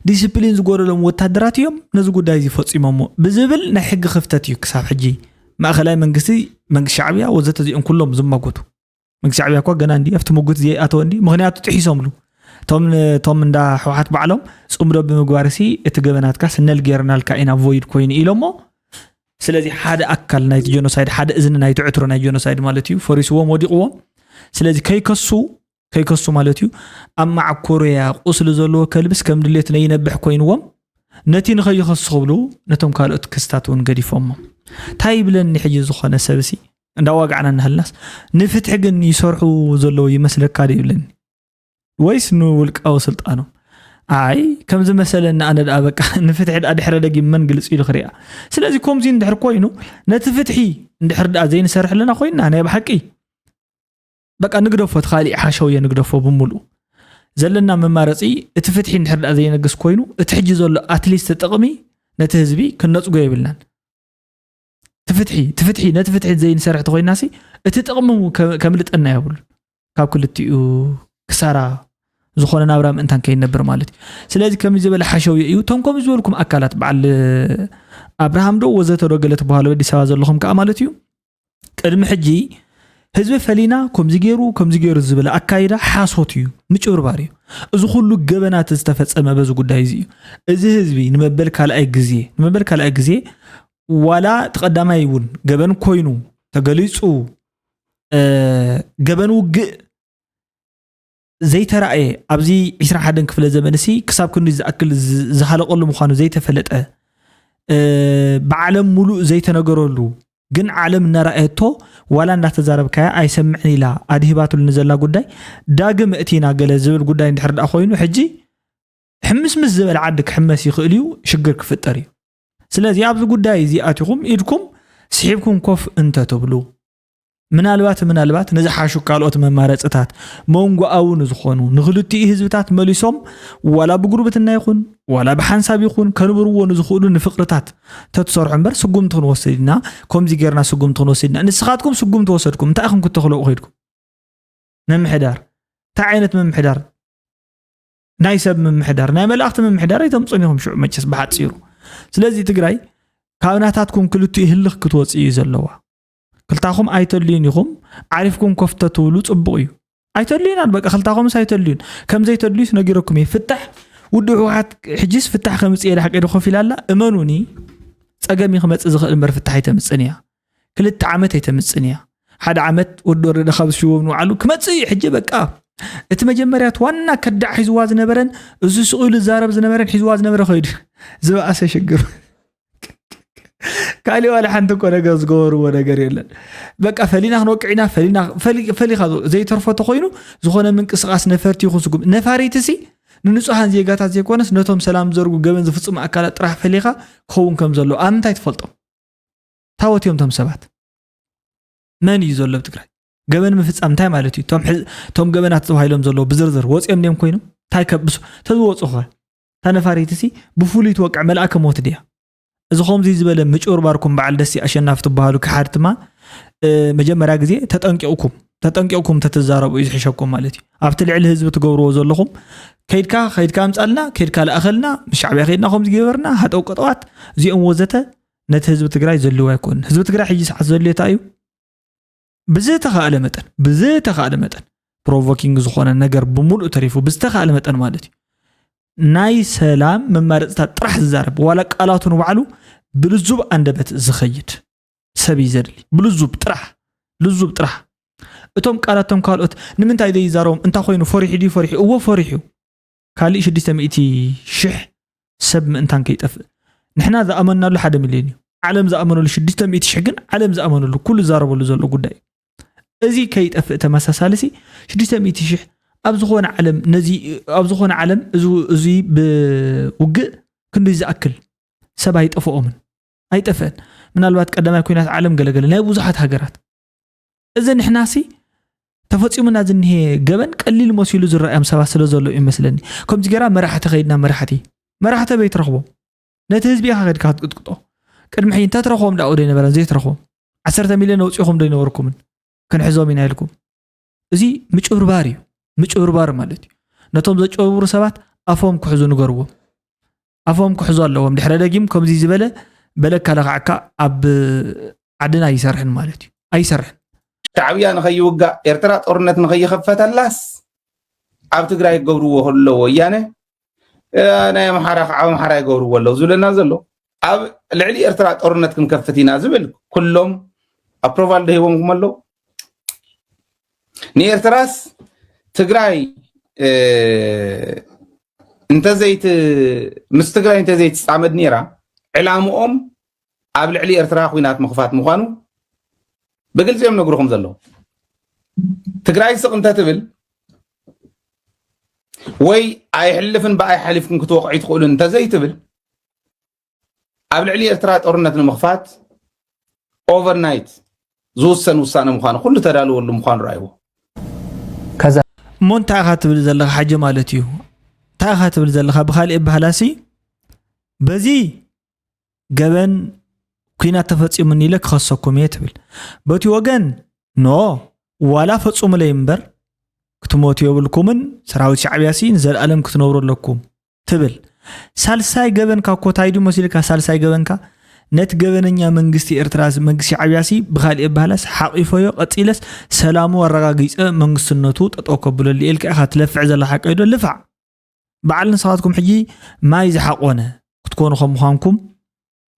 Speaker 1: ዲሲፕሊን ዝጎረሎም ወታደራት እዮም ነዚ ጉዳይ ዝፈጽሞሞ ብዝብል ናይ ሕጊ ክፍተት እዩ ክሳብ ሕጂ ማእኸላይ መንግስቲ ሻዕብያ ወዘተ እዚኦም ኩሎም ዝማጎቱ መንግስቲ ሻዕብያ እኮ ገና እንዲ ኣብቲ ሙጉት ዝኣተወ እንዲ ምክንያቱ ጥሒሶምሉ توم ندا حوحات بعلم صمرو بمغوارسي اتغبناتكا سنل غيرنالك اينا فويد كوين إيلومو سلازي حدا أكل نايت جينوسايد حدا إذن نايت عترو نايت جينوسايد مالتيو فوريسو موديقو سلازي كيكسو مالتيو أما عكوريا قسل زولو كلبس كم دليت نينبح كوين وم نتي نخي خصوبلو نتوم كالوت كستاتون قديفهم تايب لن حجي زخانة سبسي ندا واقعنا نهالناس نفتح جن يسرحو زولو يمسلك كاري لن ويس نو ولك أو سلطانو أي كم زي مثلا أنا الأبك نفتح الأدحر دقي من جلس إلى خريعة سلازي كوم زين دحر كوينو نتفتحي ندحر زين سرح لنا خوينا أنا بحكي بقى نقدفه خالي حشوية نقدفه بملو زلنا من مارسي تفتحي ندحر زين نقص كوينو تحجز ولا أتليست تقمي نتهزبي كنا تقوي بلنا تفتحي نتفتحي زين سرح تقوي ناسي تتقمم كملت أنا يقول كاب كل تيو كسارة زخونا نابرام انتان كاين نبر مالتي سلازي كم زبل حشوي ايو تمكم زولكم اكلات بعل ابراهام دو وزته رجلت بحالو دي سوا زلهم كامالتيو قدم حجي حزب فلينا كم زيغيرو زبل اكايدا حاسوتيو مچور باريو ازو كله جبنات استفصم بزو غداي زي ازي حزبي نمبل كالاي غزي ولا تقدما يون جبن كوينو تغليصو جبنو زي ترى أبزي 21 كفل زمن سي كسب كنو زأكل زحلقله مخانو زي تفلت بعالم ملو زي تنقرلو جن عالم نرأيته ولا نتزارب كيا أي سمعني لا أدهباتو نزلنا قداي داقم اتينا قال زبل قداي نحرد أخوينو حجي حمس مزبل عندك حمس يخليو شقرك في الطريق سلازي أبزي قداي زي آتيكم إيدكم سحيبكم كوف انت تبلو من الوات نزحاشو كالوت ممارصتات مونغو او نزخونو نغلطي حزبتات مليسوم ولا بغروبتنا يكون ولا بحنساب يكون كنبرو نزخولو نفقرتات تتصرح امبر سغومتون وسدنا كومزي غيرنا سغومتون وسدنا نسخاتكم سغومت وسدكم تاخم كتخلو خيدكم ممحدار تعينت ممحدار نايسب ممحدار ناي ملاخت ممحدار يتمصنيهم شو مچس بحصيرو سلازي تግራይ ካብናታትኩም ክልቱ ይህልኽ ክትወፅዩ ዘለዋ ክልታኹም ኣይተልዩን ኢኹም ዓሪፍኩም ኮፍተ ትብሉ ጽቡቕ እዩ ኣይተልዩን በቃ ክልታኹም ኣይተልዩን ከም ዘይተልዩስ ነጊረኩም ይፍታሕ ውድ ህወሓት ሕጂስ ፍታሕ ከምጽ የለ ሓቀደ ኮፍ ኢላላ እመኑኒ ጸገም ይኽመጽ ዝኽእል እምበር ፍታሕ ኣይተምጽን እያ 2 ዓመት ኣይተምጽን እያ 1 ዓመት ወድ ወረደ ካብ ሽወም ንዓሉ ክመጽእ ሕጂ በቃ እቲ መጀመርያት ዋና ከዳዕ ሒዝዋ ዝነበረን እዚ ስኡል ዛረብ ዝነበረን ሒዝዋ ዝነበረ ኸይድ ዝበኣሰ ሽግር ካሊ ዋላ ሓንቲ ኮ ነገር ዝገበርዎ ነገር የለን በቃ ፈሊና ክንወቅዕና ፈሊኻ ዘይተርፈቶ ኮይኑ ዝኾነ ምንቅስቓስ ነፈርቲ ይኹን ስጉም ነፋሪትሲ ንንጹሃን ዜጋታት ዘይኮነስ ነቶም ሰላም ዘርጉ ገበን ዝፍጽሙ ኣካላት ጥራሕ ፈሊኻ ክኸውን ከም ዘሎ ኣብ ምንታይ ትፈልጦ ታወትዮም ቶም ሰባት መን እዩ ዘሎ ብትግራይ ገበን ምፍጻም እንታይ ማለት እዩ ቶም ገበናት ተባሂሎም ዘሎ ብዝርዝር ወጽኦም ደም ኮይኑ እንታይ ከብሱ ተዝወጹ ኸ ተነፋሪትሲ ብፍሉይ ትወቅዕ መልአከ ሞት ድያ እዚ ኸምዚ ዝበለ ምጭርባርኩም በዓል ደሲ ኣሸናፊ ትበሃሉ ክሓድትማ መጀመርያ ግዜ ተጠንቂቁኩም ተተዛረቡ እዩ ዝሕሸኩም ማለት እዩ ኣብቲ ልዕሊ ህዝቢ ትገብርዎ ዘለኹም ከይድካ ኣምጻልና ከይድካ ለኣኸልና ምሻዕብያ ከይድና ኸምዚ ገበርና ሃጠው ቀጠዋት እዚኦም ወዘተ ነቲ ህዝቢ ትግራይ ዘለዎ ኣይኮንን ህዝቢ ትግራይ ሕጂ ሰዓት ዘለየታ እዩ ብዝተኻእለ መጠን ፕሮቮኪንግ ዝኾነ ነገር ብሙሉእ ተሪፉ ብዝተኻእለ መጠን ማለት እዩ ናይ ሰላም መማረፅታት ጥራሕ ዝዛረብ ዋላ ቃላቱ ንባዕሉ ብልዙብ አንደበት ዝኸይድ ሰብ ይዘድሊ ብልዙብ ጥራሕ እቶም ቃላቶም ካልኦት ንምንታይ ደይ ይዛረቦም እንታይ ኮይኑ ፈሪሑ እዎ ፈሪሑ ካልእ 600,000 ሰብ ምእንታን ከይጠፍእ ንሕና ዝኣመናሉ 1 ሚልዮን እዩ ዓለም ዝኣመነሉ 600,000 ግን ዓለም ዝኣመነሉ ኩሉ ዝዛረበሉ ዘሎ ጉዳይ እዚ ከይጠፍእ ተመሳሳለሲ 600,000 ኣብ ዝኾነ ዓለም እዚ ብውግእ ክንደይ ዝኣክል ሰብ ኣይጠፍአን ምናልባት ቀዳማይ ኩናት ዓለም ገለገለ ናይ ብዙሓት ሃገራት እዚ ንሕናሲ ተፈጺሙና ዝንሄ ገበን ቀሊል መሲሉ ዝረአዮም ሰባት ስለ ዘሎ ይመስለኒ ከምዚ ገራ መራሕቲ ከይድና መራሕቲ ቤት ረኽቦ ነቲ ህዝቢ ከይድካ ክትቅጥቅጦ ቅድሚ ሕጂ እንታይ ትረኽቦም ዳኡ ዶ ነበረን ዘይትረኽቦም 10 ሚልዮን ወፂኹም ዶ ይነበርኩምን ክንሕዞም ኢና ኢልኩም እዚ ምጭብርባር ማለት እዩ ነቶም ዘጭበርብሩ ሰባት ኣፎም ክሕዙ ንገርዎም ኣፎም ክሕዙ ኣለዎም ድሕረ ደጊም ከምዚ ዝበለ በለካ ለኻዕካ ኣብ ዓድና ይሰርሕን ማለት እዩ ኣይሰርሕን
Speaker 9: ሻዕብያ ንኸይውጋእ ኤርትራ ጦርነት ንኸይኸፈተላስ ኣብ ትግራይ ይገብርዎ ከለዎ ወያነ ናይ ኣምሓራ ከዓ ኣምሓራ ይገብርዎ ኣለዉ ዝብለና ዘሎ ኣብ ልዕሊ ኤርትራ ጦርነት ክንከፍት ኢና ዝብል ኩሎም ኣፕሮቫል ደሂቦምኩም ኣለዉ ንኤርትራስ ትግራይ ምስ ትግራይ እንተዘይትፃመድ ነይራ ዕላምኦም ኣብ ልዕሊ ኤርትራ ኩናት ምኽፋት ምዃኑ በግልጽ እዮም ነግሩኹም ዘለዉ ትግራይ ስቕ እንተትብል ወይ ኣይሕልፍን ብኣይ ሓሊፍኩም ክትወቕዑ ትኽእሉ እንተዘይትብል ኣብ ልዕሊ ኤርትራ ጦርነት ንምኽፋት ኦቨርናይት ዝውሰን ውሳነ ምዃኑ ኩሉ ተዳልወሉ ምዃኑ ረኣይዎ
Speaker 1: ከዛ ሞንታ ትብል ዘለኻ ሓጀ ማለት እዩ ታኻ ትብል ዘለኻ ብኻልእ ባህላሲ በዚ ገበን ኩናት ተፈጺሙኒ ኢለ ክኸሰኩም እየ ትብል በቲ ወገን ዋላ ፈጹሙ ለይ እምበር ክትሞቱ የብልኩምን ሰራዊት ሻዕብያሲ ንዘለኣለም ክትነብሩ ኣለኩም ትብል ሳልሳይ ገበንካ ኮታይዱ መሲልካ ሳልሳይ ገበንካ ነት ገበነኛ መንግስቲ ኤርትራ መንግስቲ ሻዕብያሲ ብኻልእ ባህላስ ሓቂፎዮ ቀፂለስ ሰላሙ አረጋጊፀ መንግስትነቱ ጠጠው ከብለሉ ኢልካ ኢኻ ትለፍዕ ዘለኻ ቀይዶ ልፋዕ በዓል ንስኻትኩም ሕጂ ማይ ዝሓቆነ ክትኮኑ ከም ምዃንኩም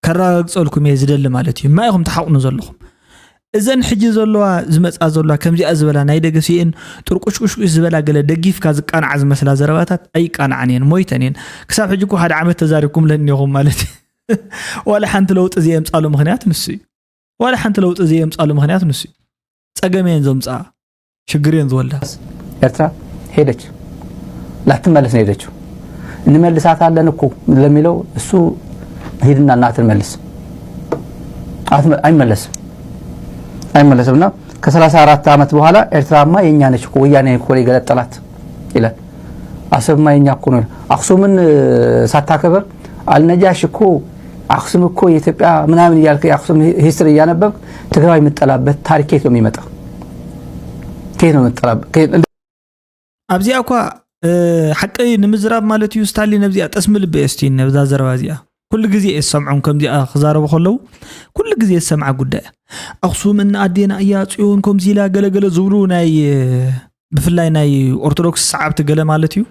Speaker 1: ከረጋግፀልኩም እየ ዝደሊ ማለት እዩ ማይ ኢኹም ተሓቁኑ ዘለኹም እዘን ሕጂ ዘለዋ ዝመፃ ዘለዋ ከምዚኣ ዝበላ ናይ ደገሲአን ጥርቁሽቁሽ ዝበላ ገለ ደጊፍካ ዝቃንዓ ዝመስላ ዘረባታት ኣይቃንዓን እየን ሞይተን እየን ክሳብ ሕጂ እኮ 1 ዓመት ተዛሪብኩም ለኒኹም ማለት ወላ ሓንቲ ለውጥ እዚ የምፃሉ ምኽንያት ንሱ ፀገመን ዘምፃ ሽግሬን ዝወልዳ
Speaker 10: ኤርትራ ሄደች ላትመለስ ነው ሄደችው እንመልሳት አለን እኮ ለሚለው እሱ ሄድና እናትን መልስ አይመለስምና ከ34 ዓመት በኋላ ኤርትራማ የኛ ነች እኮ ወያኔ እኮ ይገለጠላት ይላል አሰብማ የኛ እኮ ነው አክሱምን ሳታከበር አልነጃሽ እኮ አክሱም እኮ የኢትዮጵያ ምናምን ይያልከ አክሱም ሂስትሪ ያነበብክ ትግራይ መጠላበት ታሪክ ነው የሚመጣ
Speaker 1: ኣብዚያ እኳ ሓቂ ንምዝራብ ማለት እዩ ስታሊ ነብዚኣ ጠስምል በስቲ ነብዛ ዘረባ እዚኣ كل جزء السمعهم كم دي خزارة بخلو كل جزء السمع قدام أقسم إن أدينا أيات عيون كم زيلا جل زورو ناي بفلاي ناي أرثوذكس صعبت جل مالتيو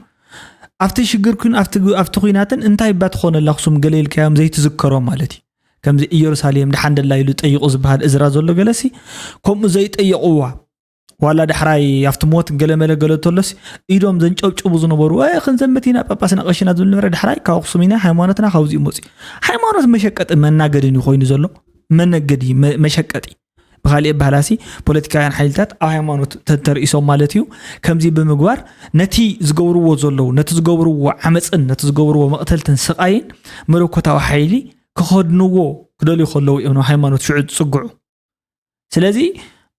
Speaker 1: أفتي شجر كن أفتي قيناتن أنتي بدخون الأقسم جليل كام زي تذكروا مالتي كم زي يروساليم دحند الله يلوت أي قصب هذا إزراء زلوا جلسي كم زيت أي قوة ولا دحراي يفتموت جل ملا جل تولس إيدهم زنج أو بزنو برو أي خنزمتينا باباسنا قشنا زول نمر دحراي كأقسمينا حيواناتنا خوزي موسي حيوانات مشكلة من ناقدين يخوين زلوا من نقدي مشكلتي بخالي بهلاسي بوليتيكايان حيلتات أو حيوانات تترئيسو مالتيو كم زي بمقوار نتي زقورو وزلو نتي زقورو عمسن نتي زقورو مقتلتن سقاين ملوكوتا وحيلي كخدنوو كدولي خلو إنو حيوانات شعود صقعو سلازي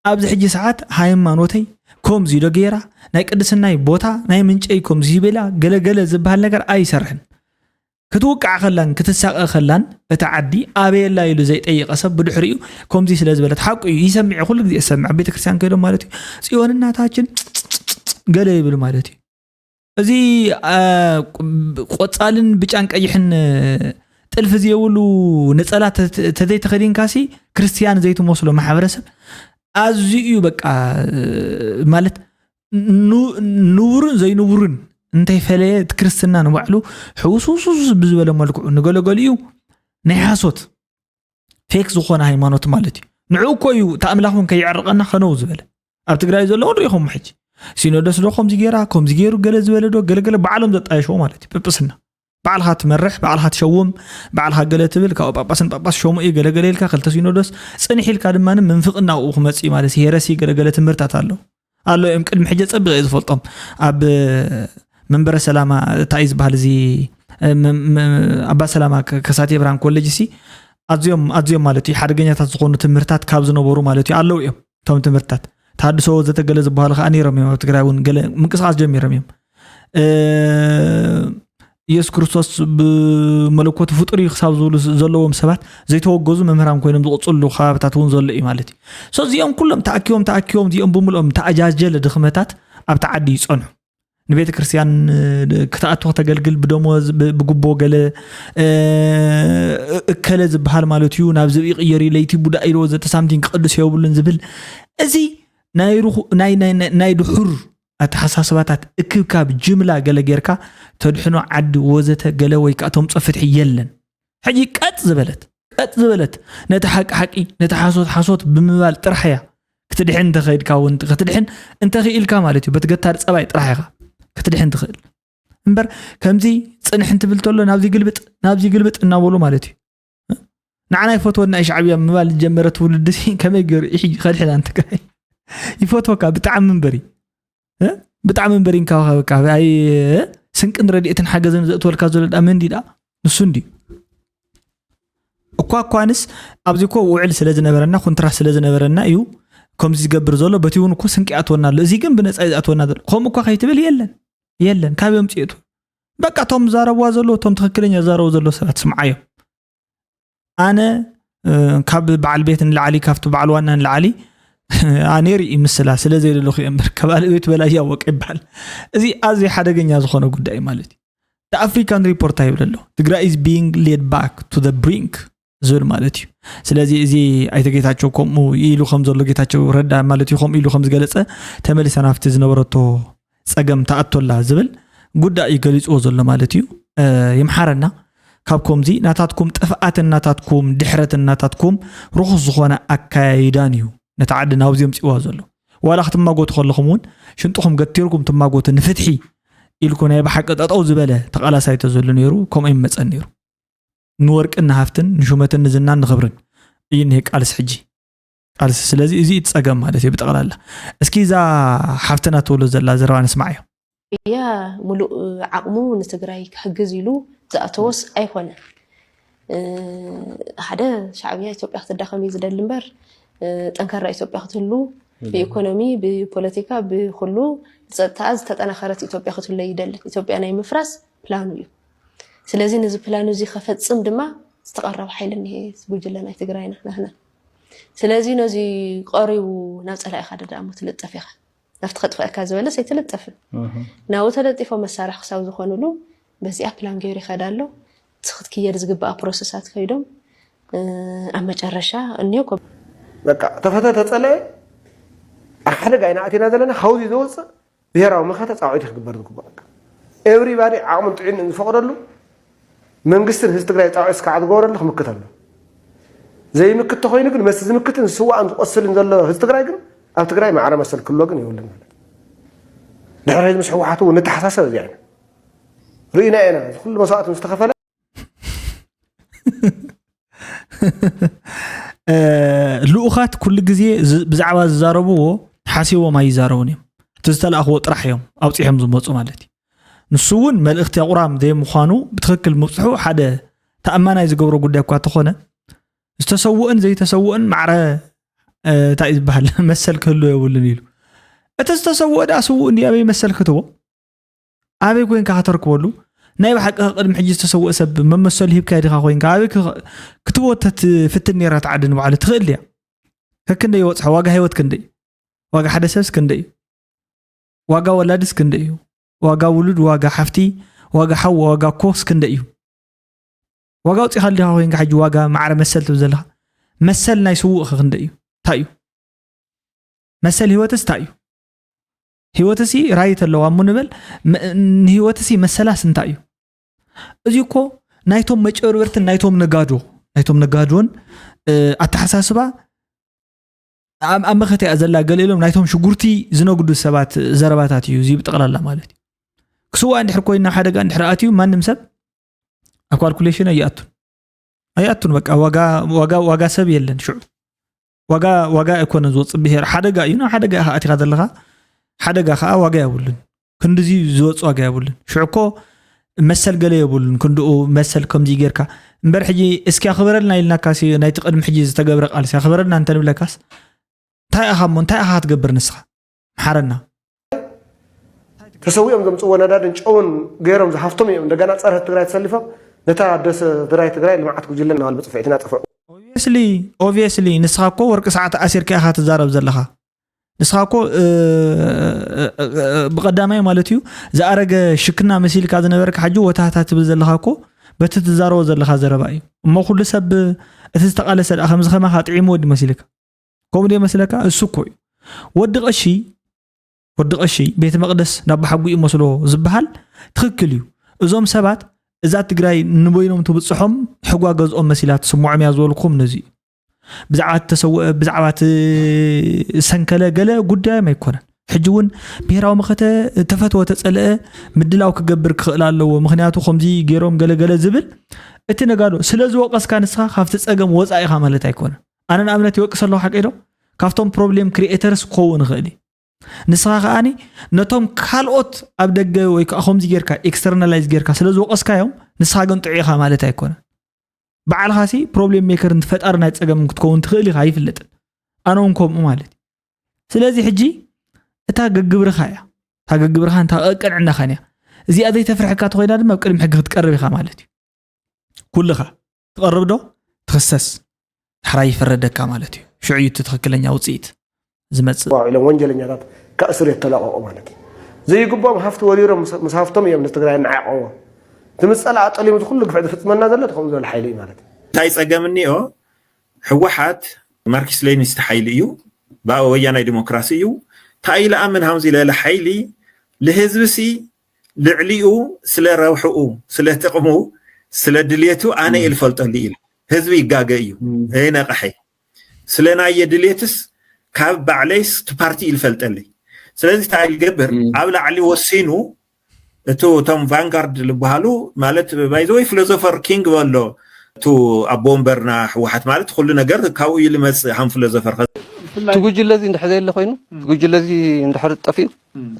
Speaker 1: أبز حجي ساعات حيواناتي كم زي دقيرا ناي قدسناي بوتا ناي منج أي كم زي بلا قل زبهال نقر أي سرحن كتوقع خلان كتساق خلان اتعدي ابي لا يلو زي طيق اسب بدحريو كوم زي سلاز بلت حق يسمع كل ጊዜ يسمع بيت ክርስቲያን ከዶ ማለት ጽዮን እናታችን ገለ ይብል ማለት እዚ ቆጻልን ብጫን ቀይሕን ጥልፍ ዝየውሉ ነጸላት ተዘይ ተኸዲን ካሲ ክርስቲያን ዘይቱ መስሎ ማህበረሰብ አዝዩ በቃ ማለት ኑሩን ዘይኑሩን انتي فليت كريستنا نوعلو حوسوس بزبل ملكو نقوليو نحاسوت فيك زخونا هيمانوت مالتي نعو كويو تأملاهم كي يعرقنا خنو زبل ابتقراي زلو نريهم حج سينودس دوخم زيجيرا كوم زيجيرو قل زبل دو قل بعلم دت ايشو مالتي ببسنا بعلها تمرح بعلها تشوم بعلها قل تبل كاو باباس شوم اي قل ليلكا خلت سينودس صنيحيل كادمان منفقنا وخمصي مالتي هيرسي قل تمرتات الله الله يمكن محجه صبغ يزفلطم اب منبر سلامة تايز بهالزي أبا سلامة كساتي بران كولج سي أزيوم مالتي حرقنيا تزقون تمرتات كابزنو بورو مالتي علو يوم توم تمرتات تحدثوا زت جلز بهالخ أني رميم وتقرأون جل مكساس جمي رميم يس كريستوس بملكوت فطري خساب زلوا مسبات زي توجزوا ممرام كوينم ضغطوا خابتاتون زل إمالتي سو زيهم كلهم تأكيوم ديهم بملهم تأجاز جل دخمتات أبتعدي صنع نبيت كريستيان كتأتوا تجلجل بدموز بجبو جل كلز بحال مالتيو نابز يري ليتي بودا إيروز تسامتين قدس يوبلن زبل أزي ناي دحور أتحساسبات إكبكاب جملة جل جيركا تدحنو عد وزته جل ويكاتهم صفتح يلن حجي كات زبلت نتحق حقي نتحاسوت بمبال ترحيا كتدحن تخيل كاون كتدحن انت خيل كمالتي بتقطر صباي طرحيها كتدحن تخيل امبر كمزي صنحن تبلتولو نابزي قلبط እናበሉ ማለት نعنا فوتونا شعبيه مبال جمرت ولدسي كما يغير يحي خدحنا انت كاي يفوتوكا بتعم منبري بتعم منبرين كا اي سنقن رديتن حاجزن زتولكا زلد امنديدا نسندي እኳኳንስ ኣብዚኮ ውዕል ስለዝነበረና ኮንትራት ስለዝነበረና እዩ ከምዚ ዝገብር ዘሎ በቲውን እኮ ስንቂያቶና እዚ ግን ብነጻ ይዛቶና ዘሎ ከም እኮ ከይትብል የለን ካብዮም ጽይቱ በቃ ቶም ዛረብዋ ዘሎ ቶም ትክክለኛ ዛረው ዘሎ ሰባት ስምዓዮም ኣነ ካብ በዓል ቤትን ለዓሊ ካፍቱ በዓል ዋናን ለዓሊ ኣኔሪ ይምስላ ስለዘይ ለኹ እምበር ከባል ቤት በላይ ያወቀ ይባል እዚ ኣዝይ ሓደገኛ ዝኾነ ጉዳይ ማለት The African report አይብለሎ Tigray is being led back to the brink ዞል ማለት እዩ ስለዚህ እዚ አይተጌታቸው ቆሙ ይሉ ከም ዘሎ ጌታቸው ረዳ ማለት እዩ ከም ኢሉ ከም ዝገለጸ ተመልሰና ፍት ዝነበረቶ ጸገም ተአቶላ ዝብል ጉዳይ ይገልጽዎ ዘሎ ማለት እዩ ይምሐረና ካብኩም ዚ ናታትኩም ጥፍአትን ናታትኩም ድሕረትን ናታትኩም ሩኹስ ዝኾነ አካይዳን እዩ ነተዓድና ኣብዚኦም ጽዋ ዘሎ ዋላ ክትማጎት ከለኹምውን ሽንጥኹም ገቲርኩም ትማጎት ንፍትሒ ኢልኩ ናይ በሐቅ ጠጠው ዝበለ ተቃላሳይተ ዘሎ ነይሩ ከም አይመጸን ነይሩ نورك نهافتن نشومتن نزنان نخبرن إين هيك قالس حجي قالس سلازي إزي يتساقم هذا في بتقلال اسكي إذا حفتنا طولو زلا زروان اسمعيه
Speaker 11: يا ملو عقمو نتقراي حقزيلو زأتوس أيقونا هذا شعبية إثيوبيا تدخل ميزد اللمبر تنكر رئيس إثيوبيا تلو بإيكونومي ببوليتيكا بخلو تاز تتناخرت إثيوبيا تلو يدل إثيوبيا أنا مفرس بلانو ስለዚህ ነዚ ፕላኑ እዚ ከፈጽም ድማ ዝተቀረበ ሓይል እንሄ ዝጉጅለና ትግራይና ናህና ስለዚህ ነዚ ቀሪቡ ናብ ጸላኢ ካደ ዳሞ ትልጠፍ ይኻ ናፍት ከጥፋካ ዝበለ ሰይትልጠፍ ናው ተለጢፎ መሳርሕ ክሳብ ዝኾኑሉ በዚያ ፕላን ገይሩ ይኸዳሎ ክትክየድ ዝግባእ ፕሮሰሳት ከይዶም ኣብ መጨረሻ እንዮ
Speaker 7: በቃ ተፈተተ ፀለየ ኣብ ሓደ ጋይና ኣቴና ዘለና ሓውዚ ዝወፅእ ብሄራዊ ምኽረ ፃውዒት ክግበር ዝግባእ ኤቭሪባዲ ዓቕሙን ጥዕን ዝፈቅደሉ መንግስትን ህዝቢ ትግራይ ፃውዒት ክዓ ዝገበረሉ ክምክት ኣሎ ዘይምክት ተኮይኑ ግን መስ ዝምክትን ዝስዋዕን ዝቆስልን ዘሎ ህዝቢ ትግራይ ግን ኣብ ትግራይ ማዕረ መሰል ክህልዎ ግን የብልን ማለት ድሕሪ ምስ ሕወሓት እውን ንተሓሳሰብ እዚኣ ርኢና ኢና ኩሉ መስዋዕት ዝተኸፈለ
Speaker 1: ልኡኻት ኩሉ ግዜ ብዛዕባ ዝዛረብዎ ሓሲቦም ኣይዛረቡን እዮም እቲ ዝተለኣኽዎ ጥራሕ እዮም ኣውፂሖም ዝመፁ ማለት እዩ ንሱ እውን መልእኽቲ ኣቑራም ዘይምዃኑ ብትክክል ምብፅሑ ሓደ ተኣማናይ ዝገብሮ ጉዳይ እኳ ተኾነ ዝተሰውእን ዘይተሰውእን ማዕረ እንታይ ዝበሃል መሰል ክህሉ የብሉን ኢሉ እቲ ዝተሰውእ ዳ ስውእ እንዲ ኣበይ መሰል ክትቦ ኣበይ ኮይንካ ከተርክበሉ ናይ ብሓቂ ቅድሚ ሕጂ ዝተሰውእ ሰብ መመሰል ሂብካ ዲኻ ኮይንካ ኣበይ ክትቦ ተትፍትን ነራ ትዓዲ ንባዕሉ ትኽእል እያ ከክንደይ ይወፅሖ ዋጋ ህይወት ክንደይ ዋጋ ሓደ ሰብስ ክንደይ እዩ ዋጋ ወላድስ ክንደይ እዩ ዋጋ ውሉድ ዋጋ ሓፍቲ ዋጋ ሓው ዋጋ ኮስ ክንደይ እዩ ዋጋ ውፅኢኻ ዲኻ ኮይንካ ሕጂ ዋጋ ማዕረ መሰል ትብ ዘለኻ መሰል ናይ ስውእ ክንደይ እዩ እንታይ እዩ መሰል ህይወትስ እንታይ እዩ ህይወትሲ ራይት ኣለዋ እሞ ንበል ንህይወትሲ መሰላስ እንታይ እዩ እዚ እኮ ናይቶም መጨበርበርትን ናይቶም ነጋዶን ኣተሓሳስባ ኣብ መኸተ እያ ዘላ ገሊሎም ናይቶም ሽጉርቲ ዝነግዱ ሰባት ዘረባታት እዩ እዚ ብጠቕላላ ማለት እዩ ክስዋዕ እንድሕር ኮይና ሓደጋ እንድሕር ኣትዩ ማንም ሰብ ኣብ ካልኩሌሽን ኣይኣቱን በቃ ዋጋ ሰብ የለን ሽዑ ዋጋ ኣይኮነ ዝወፅእ ብሄር ሓደጋ እዩ ና ሓደጋ ኢኻ ኣቲኻ ዘለኻ ሓደጋ ከዓ ዋጋ የብሉን ክንዲዚ ዝወፅእ ዋጋ የብሉን ሽዑ እኮ መሰል ገለ የብሉን ክንድኡ መሰል ከምዚ ጌርካ እምበር ሕጂ እስኪ ኣኽብረልና ኢልናካሲ ናይቲ ቅድሚ ሕጂ ዝተገብረ ቃልሲ ኣኽብረልና እንተንብለካስ እንታይ ኢኻ እሞ እንታይ ኢኻ ትገብር ንስኻ መሓረና
Speaker 7: ተሰዊኦም ዘምፅዎ ነዳድን ጨውን ገይሮም ዝሃፍቶም እዮም እንደገና ፀረ ትግራይ ተሰሊፎም ነታ ደስ ትግራይ ልምዓት ጉጅለ እናባል ብፅፍዒትና ጥፍዑ
Speaker 1: ኦብቪየስሊ ንስኻ እኮ ወርቂ ሰዓት ኣሲርካ ኢኻ ትዛረብ ዘለኻ ንስኻ እኮ ብቐዳማይ ማለት እዩ ዝኣረገ ሽክና መሲልካ ዝነበርካ ሕጂ ወታታት ትብል ዘለኻ እኮ በቲ ትዛረቦ ዘለኻ ዘረባ እዩ እሞ ኩሉ ሰብ እቲ ዝተቃለሰ ደኣ ከምዚ ከማኻ ጥዒሙ ወዲ መሲልካ ከምኡ ደ መስለካ እሱ እኮ እዩ ወዲ ቀሺ ቤተ መቅደስ ናብ ሓጉኡ መስሎ ዝበሃል ትክክል እዩ እዞም ሰባት እዛ ትግራይ ንበይኖም ትብፅሖም ሕጓ ገዝኦም መሲላት ስሙዖም እያ ዝበልኩም ነዚ ብዛዕባ ሰንከለ ገለ ጉዳይም ኣይኮነን ሕጂ እውን ብሄራዊ መኸተ ተፈትወ ተፀልአ ምድላው ክገብር ክኽእል ኣለዎ ምክንያቱ ከምዚ ገይሮም ገለገለ ዝብል እቲ ነጋዶ ስለዝወቀስካ ንስኻ ካብቲ ፀገም ወፃኢ ኢኻ ማለት ኣይኮነን ኣነ ንኣብነት ይወቅስ ኣለዎ ሓቂ ዶ ካብቶም ፕሮብሌም ክሪኤተርስ ክኸውን ንኽእል ንስኻ ከዓኒ ነቶም ካልኦት ኣብ ደገ ወይ ከዓ ከምዚ ጌርካ ኤክስተርናላይዝ ጌርካ ስለዝወቀስካዮም ንስኻ ግን ጥዑኢኻ ማለት ኣይኮነን በዓልኻሲ ፕሮብሌም ሜከር እንትፈጣር ናይ ፀገም ክትከውን ትኽእል ኢኻ ኣይፍለጥን ኣነ እውን ከምኡ ማለት እዩ ስለዚ ሕጂ እታ ገግብርኻ እያ እታ ገግብርኻ እንታ ቀንዕናኻ እያ እዚኣ ዘይተፍርሕካ ተኮይና ድማ ኣብ ቅድሚ ሕጊ ክትቀርብ ኢኻ ማለት እዩ ኩልኻ ትቐርብ ዶ ትኽሰስ ሕራይ ይፈረደካ ማለት እዩ ሽዑ እዩ ትክክለኛ ውፅኢት ዝመፅእ
Speaker 7: ኢሎም ወንጀለኛታት ከእስር የተለቀቁ ማለት እዩ ዘይግቦም ሃፍቲ ወሪሮም ምስ ሃፍቶም እዮም ንትግራይ ንዓቆዎ ትምፀላ ጠሊሙ ኩሉ ግፍዕ ዝፍፅመና ዘሎ ተኸም ዝበለ ሓይሊ እዩ ማለት እዩ
Speaker 12: እንታይ ፀገም እኒኦ ሕወሓት ማርክስ ሌኒስት ሓይሊ እዩ ወያናይ ዲሞክራሲ እዩ ታይለኣምን ሃምዚ ለለ ሓይሊ ንህዝብሲ ልዕሊኡ ስለ ረብሕኡ ስለ ጥቕሙ ስለ ድልየቱ ኣነ ይልፈልጠሉ ኢሉ ህዝቢ ይጋገ እዩ ነቐሐይ ስለ ናየ ድልየትስ ካብ ባዕለይስ ፓርቲ ይልፈልጠለይ ስለዚ እንታይ ይገብር ኣብ ላዕሊ ወሲኑ እቶም ቫንጋርድ ዝበሃሉ ማለት ባይዘወይ ፊሎዞፈር ኪንግ በሎ እቱ ኣቦ ወንበርና ሕወሓት ማለት ኩሉ ነገር ካብኡ እዩ ልመፅእ ሃም ፊሎዞፈር
Speaker 13: ትጉጅለ እዚ እንድሕር ዘየለ ኮይኑ ትጉጅለ እዚ እንድሕር ጠፊኡ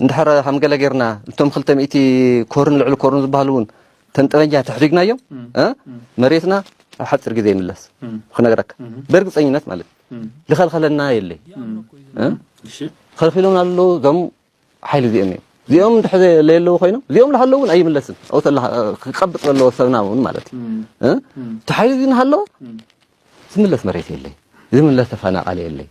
Speaker 13: እንድሕር ሃምገለ ጌርና እቶም 200 ኮርን ልዕሊ ኮርን ዝበሃሉ እውን ተንጠበኛ ተሕዲግናዮም መሬትና ኣብ ሓፂር ግዜ ይምለስ ክነግረካ በርግፀኝነት ማለት ዝኸልኸለና የለይ ከልኺሎም ኣሎ ዞም ሓይሊ እዚኦም እዮም እዚኦም እንድሕር ዘየለዉ ኮይኖም እዚኦም ዝሃለዉ እውን ኣይምለስን ኣውተላ ክቀብጥ ዘለዎ ሰብና እውን ማለት እዩ እቲ ሓይሊ እዚ ንሃለዎ ዝምለስ መሬት የለይ ዝምለስ ተፈናቃሊ የለይ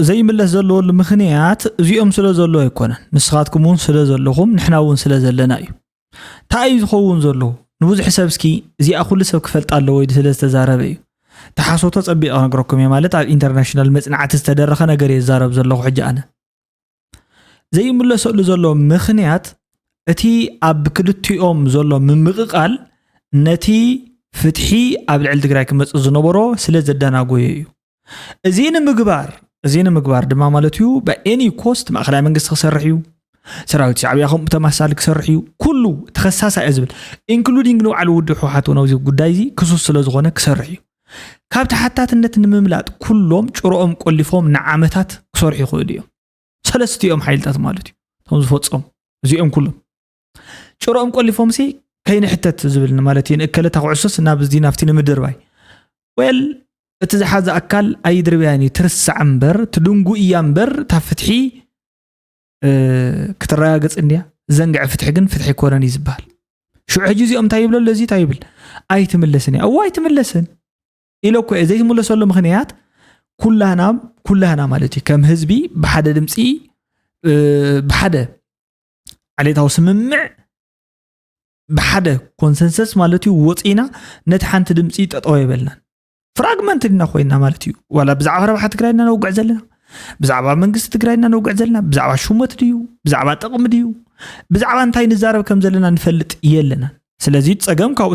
Speaker 1: ዘይምለስ ዘለወሉ ምክንያት እዚኦም ስለ ዘሎ ኣይኮነን ንስኻትኩም እውን ስለ ዘለኹም ንሕና እውን ስለ ዘለና እዩ تاي زخون زلو نبوز حسابسكي زي أخول سب كفلت الله ويد سلسة زاربي تحاسوتو صبي أقرأكم يا مالت على الانترناشنال مصنعات استدرخ أنا قري زارب زلو حجة أنا زي ملا سؤال زلو مخنيات أتي أب كلتيوم زلو من مقال نتي فتحي قبل على تقرأ كمس الزنبرو سلسة دانا قوي زين مقبار دما مالتيو بأني كوست ما خلاه منقص خسرحيو سراويت شعبياهم تمثالك سرحيو كله تخصص أزبل including نوع الود حوحات ونوزي قدايزي كسوس سلازغونا كسرحيو كابت حتى تنت نمملات كلهم شروعهم كلفهم نعمتات كسرحي خوديو سلستيهم حيلتات مالتي تنزفوتصهم زيهم كلهم شروعهم كلفهم سي كاين حتى زبلنا مالتين اكلت عسس نابز دي نافتين مدرباي ويل اتزحاز اكل اي دربياني ترس عنبر تدنقو ايامبر تفتحي كتراغص انديا زنقع فتح كن فتح كوراني زبال شو عجزي ام تايبل الذي تايبل اي تملسني او اي تملسن إلوكو زي تملسوا له مخنيات كلها مالتي كم حزبي بحدا دمصي بحدا عليتاو سممع بحدا كونسنسس مالتي وطينا نتحنت دمصي تطوي يبلنا فراغمنت لنا خوينا مالتي ولا بزعبه ربح تግራይና نوقع زلنا بزعبه መንግስት ትግራይና نوقع زلنا بزعبه شومت ديو بزعبه طقم ديو بزعبه انتاي نزارب كم زلنا نفلጥ يلنا ስለዚህ ጸገም ካው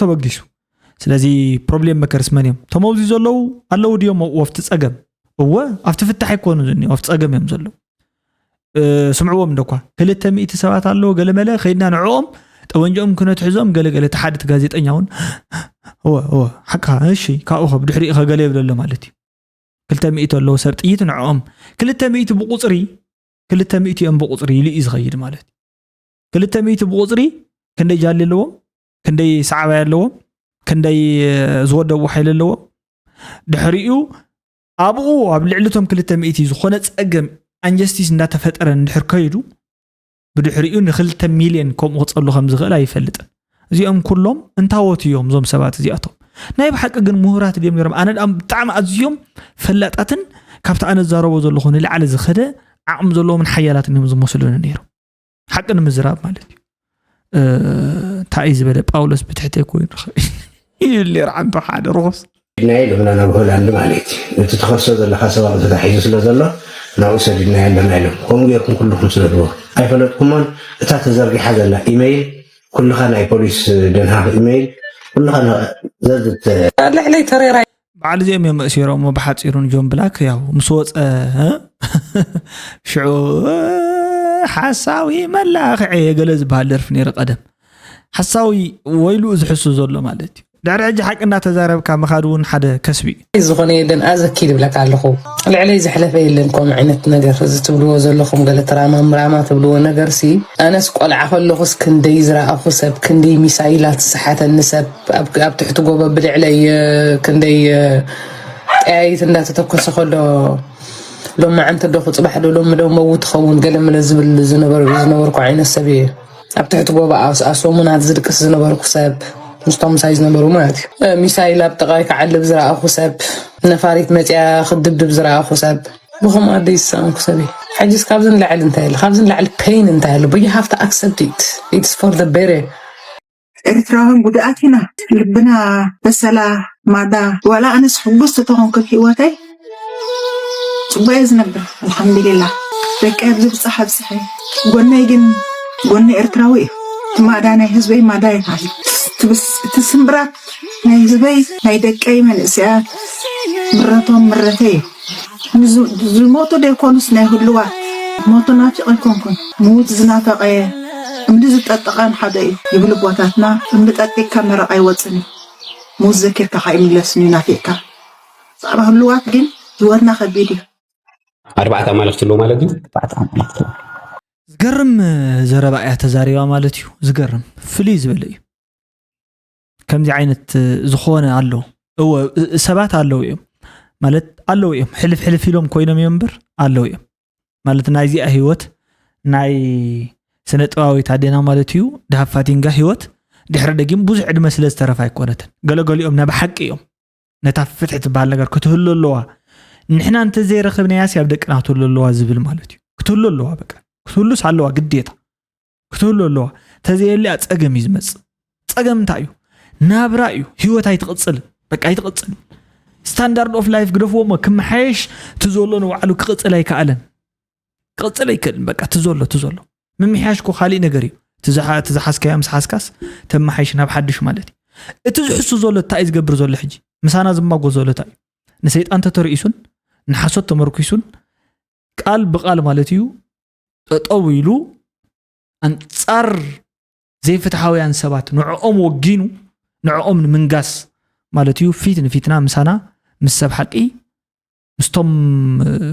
Speaker 1: ተበጊሱ ስለዚህ ፕሮብሌም መከርስ ማንየም ተመውዚ ዘለው አለው ዲዮም ወፍት ጸገም ወ አፍት ፍታሕ ይኮኑ ዝኒ ወፍት ጸገም يم ዘለው ስምዕዎም እንደኳ 200 ሰባት አለው ገለመለ ኸይና ንዖም ጠወንጆም ክነት ሕዞም ገለገለ ተሓድት ጋዜጠኛውን هو حقا እሺ ካኡኸ ብድሕሪ ኢኸ ገለ ይብለለ ማለት እዩ 200 አለው ሰብ ጥይት ንዖም 200 ብቁጽሪ 200 ዮም ብቁጽሪ ኢሉ ይዝኸይድ ማለት 200 ብቁጽሪ ክንደይ ጃል ኣለዎም ክንደይ ሰዓባ ኣለዎም ክንደይ ዝወደው ሓይል ኣለዎም ድሕሪኡ ኣብኡ ኣብ ልዕልቶም 200 ዝኾነ ጸገም አንጀስቲስ እንዳተፈጠረ እንድሕር ከይዱ ብድሕሪኡ ን2 ሚልዮን ከም ወጸሉ ከም ዝኽእል ኣይፈልጥን እዚኦም ኩሎም እንታወት እዮም ዞም ሰባት እዚኣቶም ናይ ብሓቂ ግን ምሁራት ድዮም ነይሮም ኣነ ብጣዕሚ ኣዝዮም ፈላጣትን ካብቲ ኣነ ዛረቦ ዘለኹ ንላዕሊ ዝኸደ ዓቕሚ ዘለዎም ሓያላት እዮም ዝመስሉን ነይሮም ሓቂ ንምዝራብ ማለት እዩ እንታይ ዝበለ ጳውሎስ ብትሕተ ኮይኑ ይል ይርዓም በሓደ ርኹስ
Speaker 14: ናይ ለምና ናብ ሆላንድ ማለት እቲ ተኸሰ ዘለካ ሰባት ተታሒዙ ስለ ዘሎ ናብኡ ሰዲድና ያለና ኢሎም ከምኡ ጌርኩም ኩልኩም ስለድዎ ኣይፈለጥኩሞን እታ ተዘርጊሓ ዘላ ኢሜይል ኩልኻ ናይ ፖሊስ ደንሃ ኢሜይል ኩልኻ ዘዝት ልዕለይ ተሬራ በዓል እዚኦም እዮም መእሲሮም ብሓፂሩን ጆን ብላክ ያው ምስ ወፀ ሽዑ ሓሳዊ መላኽዒ ገለ ዝበሃል ደርፊ ነይሩ ቀደም ሓሳዊ ወይሉ ዝሕሱ ዘሎ ማለት እዩ دار عج حق إنها تزارب كمخادون حدا كسبي.
Speaker 15: زغني دن أزكيد بلك على الخو. العلي زحلة في لنكم عينت نجر تبلو زلخم قال ترى ما تبلو نجر سي. أنا سقول عفوا لغس كندي زرع أخو سب كندي مسائلات صحة النسب أب تحت جواب بالعلي كندي أي تندات تتوقع سخلو لما عن تدخل صباح لو موت خون قال من الزبل زنبر قعين السبيه. أب تحت جواب أسومنا تزرق زنبر كسب. مستوى سايز نمبر ومات مسائل بتغايك علب زرع أخو سب نفاريت متى خدب زرع أخو سب بخم أدي السام كسبي حجز خابزن لعل انتهى خابزن لعل pain انتهى but you have to accept it it's for the better
Speaker 16: إرتراهم بدأتنا لبنا بسلا ماذا ولا أنا سحبست تهون كل حواتي بايز نبر الحمد لله لك أبزب صحاب صحي قلنا إرتراوي ما دانا حزبي ما داي تعلم بس تسمبرات ناي زبي ناي دكاي من الاسيات مرتهم مرتين زلموتو دي كونس ناي هلوا موتو نافق يكون موت زنافق امدز تطقان حدا يبل بواتاتنا امدتاتي كاميرا اي وصني موت ذكر كخاي ملسني نافقا صار هلوات جن زورنا خبيدي
Speaker 17: 4 مالفت له مالتي 4 مالفت
Speaker 1: زقرم زربا تزاريوا مالتيو زقرم فليز بلي كم دي عينت زخونه አለው هو ሰባት አለው ይም ማለት አለው ይም ሕልፍ ኢሎም ኮይኖም ይምበር አለው ይም ማለት ናይዚ ህይወት ናይ ስነጥዋዊ ታደና ማለት እዩ ዳፋቲንጋ ህይወት ድሕረ ደጊም ብዙሕ ዕድመ ስለ ዝተረፋ ይኮነትን ገለገሊኦም ናብ ሓቂ እዮም ነታ ፍትሕት ባል ነገር ክትህልለዋ ንሕና እንተ ዘይረኽብና ያስ ያብ ደቅና ክትህልለዋ ዝብል ማለት እዩ ክትህልለዋ በቃ ክትህሉስ ኣለዋ ግዴታ ክትህሉ ኣለዋ ተዘየልያ ፀገም እዩ ዝመፅእ ፀገም እንታይ እዩ ናብራ እዩ ህይወት ኣይትቕፅልን በቃ ኣይትቕፅልን ስታንዳርድ ኦፍ ላይፍ ግደፍዎሞ ክመሓየሽ ትዘሎ ንባዕሉ ክቕፅል ኣይከኣለን ክቕፅል ኣይክእልን በቃ ትዘሎ ምምሕያሽ ኮ ካሊእ ነገር እዩ ትዝሓስካያ ምስ ሓስካስ ተመሓይሽ ናብ ሓድሽ ማለት እዩ እቲ ዝሕሱ ዘሎ እንታይ ዝገብር ዘሎ ሕጂ ምሳና ዝማጎ ዘሎ እንታይ ንሰይጣን ተተርእሱን ንሓሶት ተመርኩሱን ቃል ብቃል ማለት እዩ ጠጠው ኢሉ አንጻር ዘይፍትሓውያን ሰባት ንዕኦም ወጊኑ ንዕኦም ንምንጋስ ማለት እዩ ፊት ንፊትና ምሳና ምስ ሰብ ሓቂ ምስቶም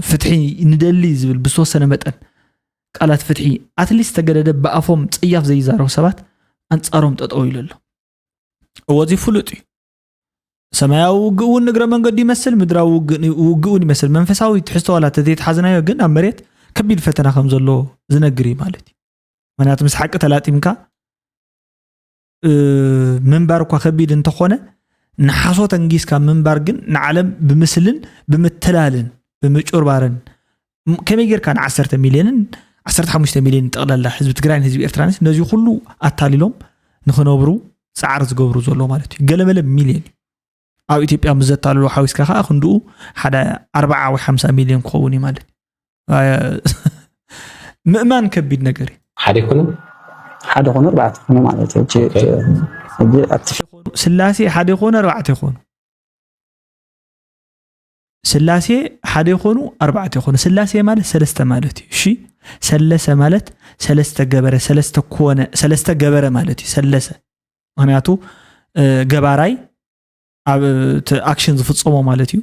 Speaker 1: ፍትሒ ንደሊ ዝብል ብዝተወሰነ መጠን ቃላት ፍትሒ ኣትሊስት ተገደደ ብኣፎም ፅያፍ ዘይዛረቡ ሰባት አንጻሮም ጠጠው ኢሉ ኣሎ ወዚ ፍሉጥ እዩ ሰማያዊ ውግኡን ንግረ መንገዲ ይመስል ምድራዊ ውግኡን ይመስል መንፈሳዊ ትሕዝቶ ዋላ ተዘይተሓዝናዮ ግን ኣብ መሬት ከቢድ ፈተና ከም ዘሎ ዝነግር እዩ ማለት እዩ ምክንያቱ ምስ ሓቂ ተላጢምካ ምንባር እኳ ከቢድ እንተኾነ ንሓሶት እንጊስካ ምንባር ግን ንዓለም ብምስልን ብምትላልን ብምጭርባርን ከመይ ጌርካ ን10 ሚልዮንን 15 ሚልዮን ጠቕላላ ህዝቢ ትግራይን ህዝቢ ኤርትራንስ ነዚ ኩሉ ኣታሊሎም ንኽነብሩ ፃዕር ዝገብሩ ዘሎ ማለት እዩ ገለመለ ሚልዮን ኣብ ኢትዮጵያ ምዘታልሉ ሓዊስካ ከዓ ክንድኡ ሓደ 40 ወይ 50 ሚልዮን ክኸውን እዩ ማለት ምእማን ከቢድ ነገር እዩ
Speaker 10: ሓደ ኮኑ 4 ኮኑ ማለት እዩ
Speaker 1: ስላሴ ሓደ ኮኑ 4 ኮኑ ስላሴ ሓደ ኮኑ 4 ኮኑ ስላሴ ማለት ሰለስተ ማለት እዩ እሺ ሰለሰ ማለት ሰለስተ ገበረ ሰለስተ ኮነ ሰለስተ ገበረ ማለት እዩ ሰለሰ ምክንያቱ ገባራይ ኣብ አክሽን ዝፍጽሞ ማለት እዩ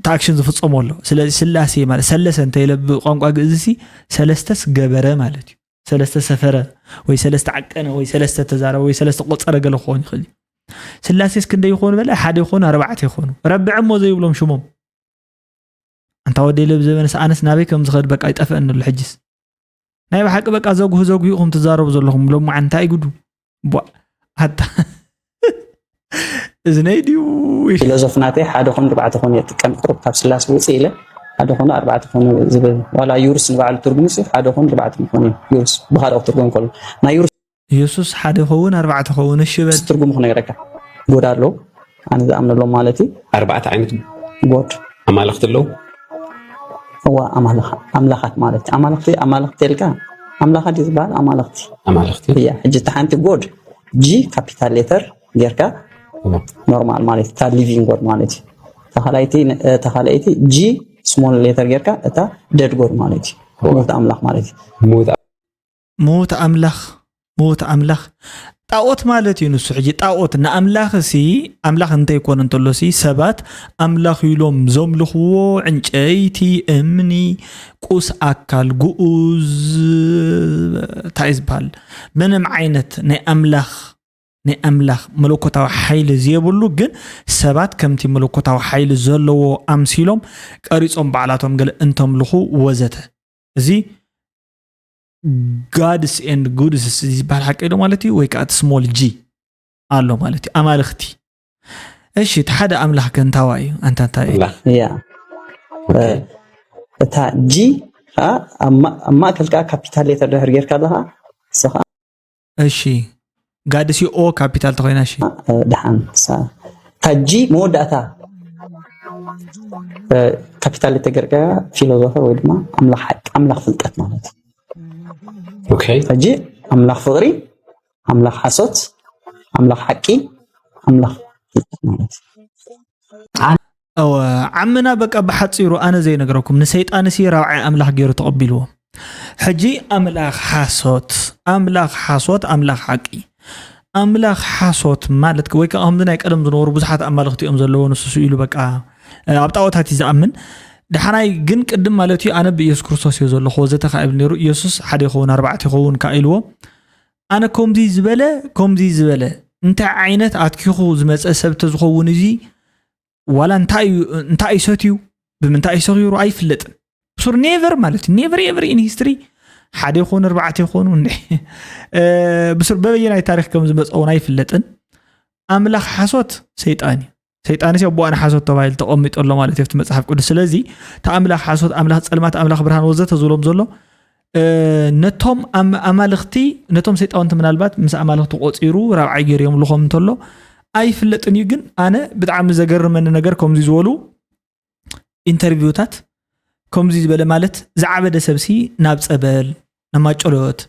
Speaker 1: ታክሽን ዝፍጽሞ ኣሎ ስለዚህ ስላሴ ማለት ሰለሰ እንተ ይለብ ቋንቋ ግእዝሲ ሰለስተስ ገበረ ማለት እዩ ሰለስተ ሰፈረ ወይ ሰለስተ ዓቀነ ወይ ሰለስተ ተዛረበ ወይ ሰለስተ ቆፀረ ገለ ኾን ይኽእል ስላሴስ ክንደይ ይኾኑ በለ ሓደ ይኾኑ 4 ይኾኑ ረብዕሞ ዘይብሎም ሽሞም አንታ ወደ ለብ ዘበነስ ኣነስ ናበይ ከም ዝኸድ በቃ ይጠፍአን ኣሎ ሕጅስ ናይ በሓቂ በቃ ዘጉህ ትዛረቡ ዘለኹም ብሎም አንታ ይጉዱ ሓታ እዝነይ ዲዩ
Speaker 10: ፊሎዞፍናተይ ሓደ ኮኑ 4 ኮኑ የጥቀም ቅሩብ ካብ ስላሴ ውፅእ ኢለ ሓደ ኮኑ 4 ኮኑ ዝብል ዋላ ዩርስ ንባዕሉ ትርጉምስ ሓደ ኮኑ 4 ኮኑ ዩርስ ብኻልኦ ትርጉም ከሎ ናይ ዩርስ
Speaker 1: ኢየሱስ ሓደ ኸውን 4 ኸውን እሽበት
Speaker 10: ትርጉም ኾነ ይረካ ጎድ ኣሎ ኣነ ዝኣምነሎም ማለት እዩ
Speaker 17: 4 ዓይነት
Speaker 10: ጎድ
Speaker 17: ኣማልኽቲ ኣለዉ
Speaker 10: هو أملاخات مالتي أملاخت تلك أملاخات يزبال أملاختي هي حجة تحانتي جود جي كابيتال ليتر جيركا نورمال مالتي تا ليفين جود مالتي تخليتي جي سمول ليتر جيركا تا ديد جود مالتي موت أملاخ مالتي
Speaker 1: موت أملاخ ጣዖት ማለት እዩ ንሱ ሕጂ ጣዖት ንኣምላኽ ሲ ኣምላኽ እንታይ ይኮን እንተሎ ሲ ሰባት ኣምላኽ ኢሎም ዘምልኽዎ ዕንጨይቲ እምኒ ቁስ ኣካል ጉኡዝ እንታይ ዝባሃል ምንም ዓይነት ናይ ኣምላኽ መለኮታዊ ሓይሊ ዘየብሉ ግን ሰባት ከምቲ መለኮታዊ ሓይሊ ዘለዎ ኣምሲሎም ቀሪጾም በዓላቶም ገለ እንተምልኹ ወዘተ እዚ gods and goods ዝባል ሓቂ ዶ ማለት እዩ ወይ ከዓ ስሞል ጂ ኣሎ ማለት እዩ ኣማልኽቲ እሺ ሓደ ኣምላኽ ከንታዋ እዩ አንተ እንታይ
Speaker 10: ያ እታ ጂ ኣማ ከልካ ካፒታል ሌተር ድሕር ጌርካ ኣለኻ ስኻ
Speaker 1: እሺ ጋድሲ ኦ ካፒታል ተኮይና እሺ
Speaker 10: ድሓን ታ ጂ መወዳእታ ካፒታል ሌተር ጌርካ ፊሎዞፈር ወይ ድማ ኣምላኽ ፍልጠት ማለት እዩ
Speaker 17: اوكي
Speaker 10: فجي املاح فقري املاح حسوت املاح حقي املاح
Speaker 1: او عمنا بقى بحصيرو انا زي نغركم نسيطان سي راعي املاح غير تقبلوا حجي املاح حسوت املاح حقي املاح حسوت مالك ወይ ከ አሁን ናይ ቀደም ዝነበሩ ብዙሓት ኣማልኽቲኦም ዘለዎ ንሱ ኢሉ በቃ ኣብ ጣዖታት ይዝኣምን دحناي جن قدم مالتي أنا بيسوع كريستوس يزول خوزة خائب نيرو يسوس حد يخون 4 يخون كايلو أنا كم دي زبالة أنت عينت أتكيخو زمس أسبت زخون زي ولا أنت أي سوتيو بمن أي صغير أي فلت بصور never مالتي never ever in history حد يخون 4 يخون بصور ببين تاريخ كم زمس أو أي فلتن أملاخ حسوت سيطاني ሰይጣን ሲያቦ አነ ሓሶት ተባይል ተቆሚጥ ኣሎ ማለት ይፍት መጽሐፍ ቅዱስ ስለዚህ ተአምላኽ ሓሶት አምላኽ ጸልማት አምላኽ ብርሃን ወዘተ ዝሎም ዘሎ ነቶም ኣማልኽቲ ነቶም ሰይጣውንቲ ምናልባት ምስ ኣማልኽቲ ቆፂሩ ራብዓይ ገይሮም ልኾም እንተሎ ኣይፍለጥን እዩ ግን ኣነ ብጣዕሚ ዘገርመኒ ነገር ከምዚ ዝበሉ ኢንተርቪውታት ከምዚ ዝበለ ማለት ዝዓበደ ሰብሲ ናብ ፀበል ናብ ማጨሎት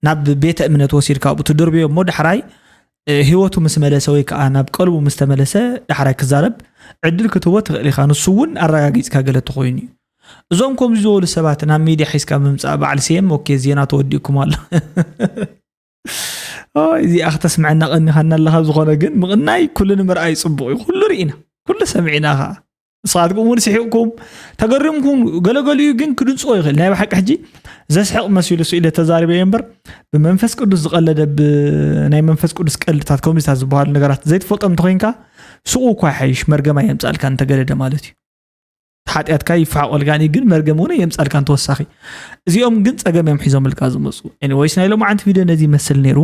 Speaker 1: ናብ ቤተ እምነት ወሲድካ ኣብኡ ትድርብዮ እሞ ዳሕራይ ህይወቱ ምስ መለሰ ወይ ከዓ ናብ ቀልቡ ምስ ተመለሰ ዳሕራይ ክዛረብ ዕድል ክትህቦ ትኽእል ኢኻ ንሱ እውን ኣረጋጊፅካ ገለቱ ኮይኑ እዩ እዞም ከምዚ ዝበሉ ሰባት ናብ ሚድያ ሒዝካ ምምፃእ በዓል ሲየም ኦኬ ዜና ተወዲእኩም ኣሎ እዚ ኣኽ ተስምዐና ቀኒኻና ኣለኻ ዝኾነ ግን ምቕናይ ኩሉ ንምርኣይ ፅቡቕ እዩ ኩሉ ርኢና ኩሉ ሰሚዕና ኸ ንስኻትኩም እውን ስሒቕኩም ተገሪምኩም ገለገሊኡ ግን ክድንፅዎ ይኽእል ናይ ብሓቂ ሕጂ ዘስሕቕ መሲሉ ስኢለ ተዛሪበየ እምበር ብመንፈስ ቅዱስ ዝቐለደ ብናይ መንፈስ ቅዱስ ቀልድታት ከምዚታት ዝበሃሉ ነገራት ዘይትፈልጦም እንተኮይንካ ስቑ እኳ ሓይሽ መርገማ የምፃልካ እንተገለደ ማለት እዩ ሓጢአትካ ይፈዓቆልጋኒ ግን መርገም እውን የምፃልካ እንተወሳኺ እዚኦም ግን ፀገም እዮም ሒዞም ልካ ዝመፁ ኤኒዌይስ ናይ ሎም ዓንቲ ቪድዮ ነዚ ይመስል ነይሩ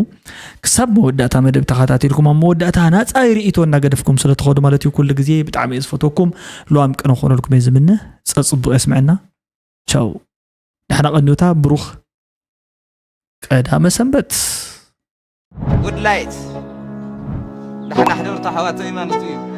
Speaker 1: ክሳብ መወዳእታ መደብ ተኸታተልኩም ኣብ መወዳእታ ናፃ ርእቶ እናገደፍኩም ስለተኸዱ ማለት እዩ ኩሉ ግዜ ብጣዕሚ እየ ዝፈትወኩም ልዋም ቅነ ክኾነልኩም እየ ዝምነ ፀፅቡቕ የስምዐና ቻው ንሕና ቀኒውታ ብሩኽ ቀዳመ ሰንበት
Speaker 18: ጉድ ላይት ንሕና ሕደርታ ሓዋተይ ማለት እዩ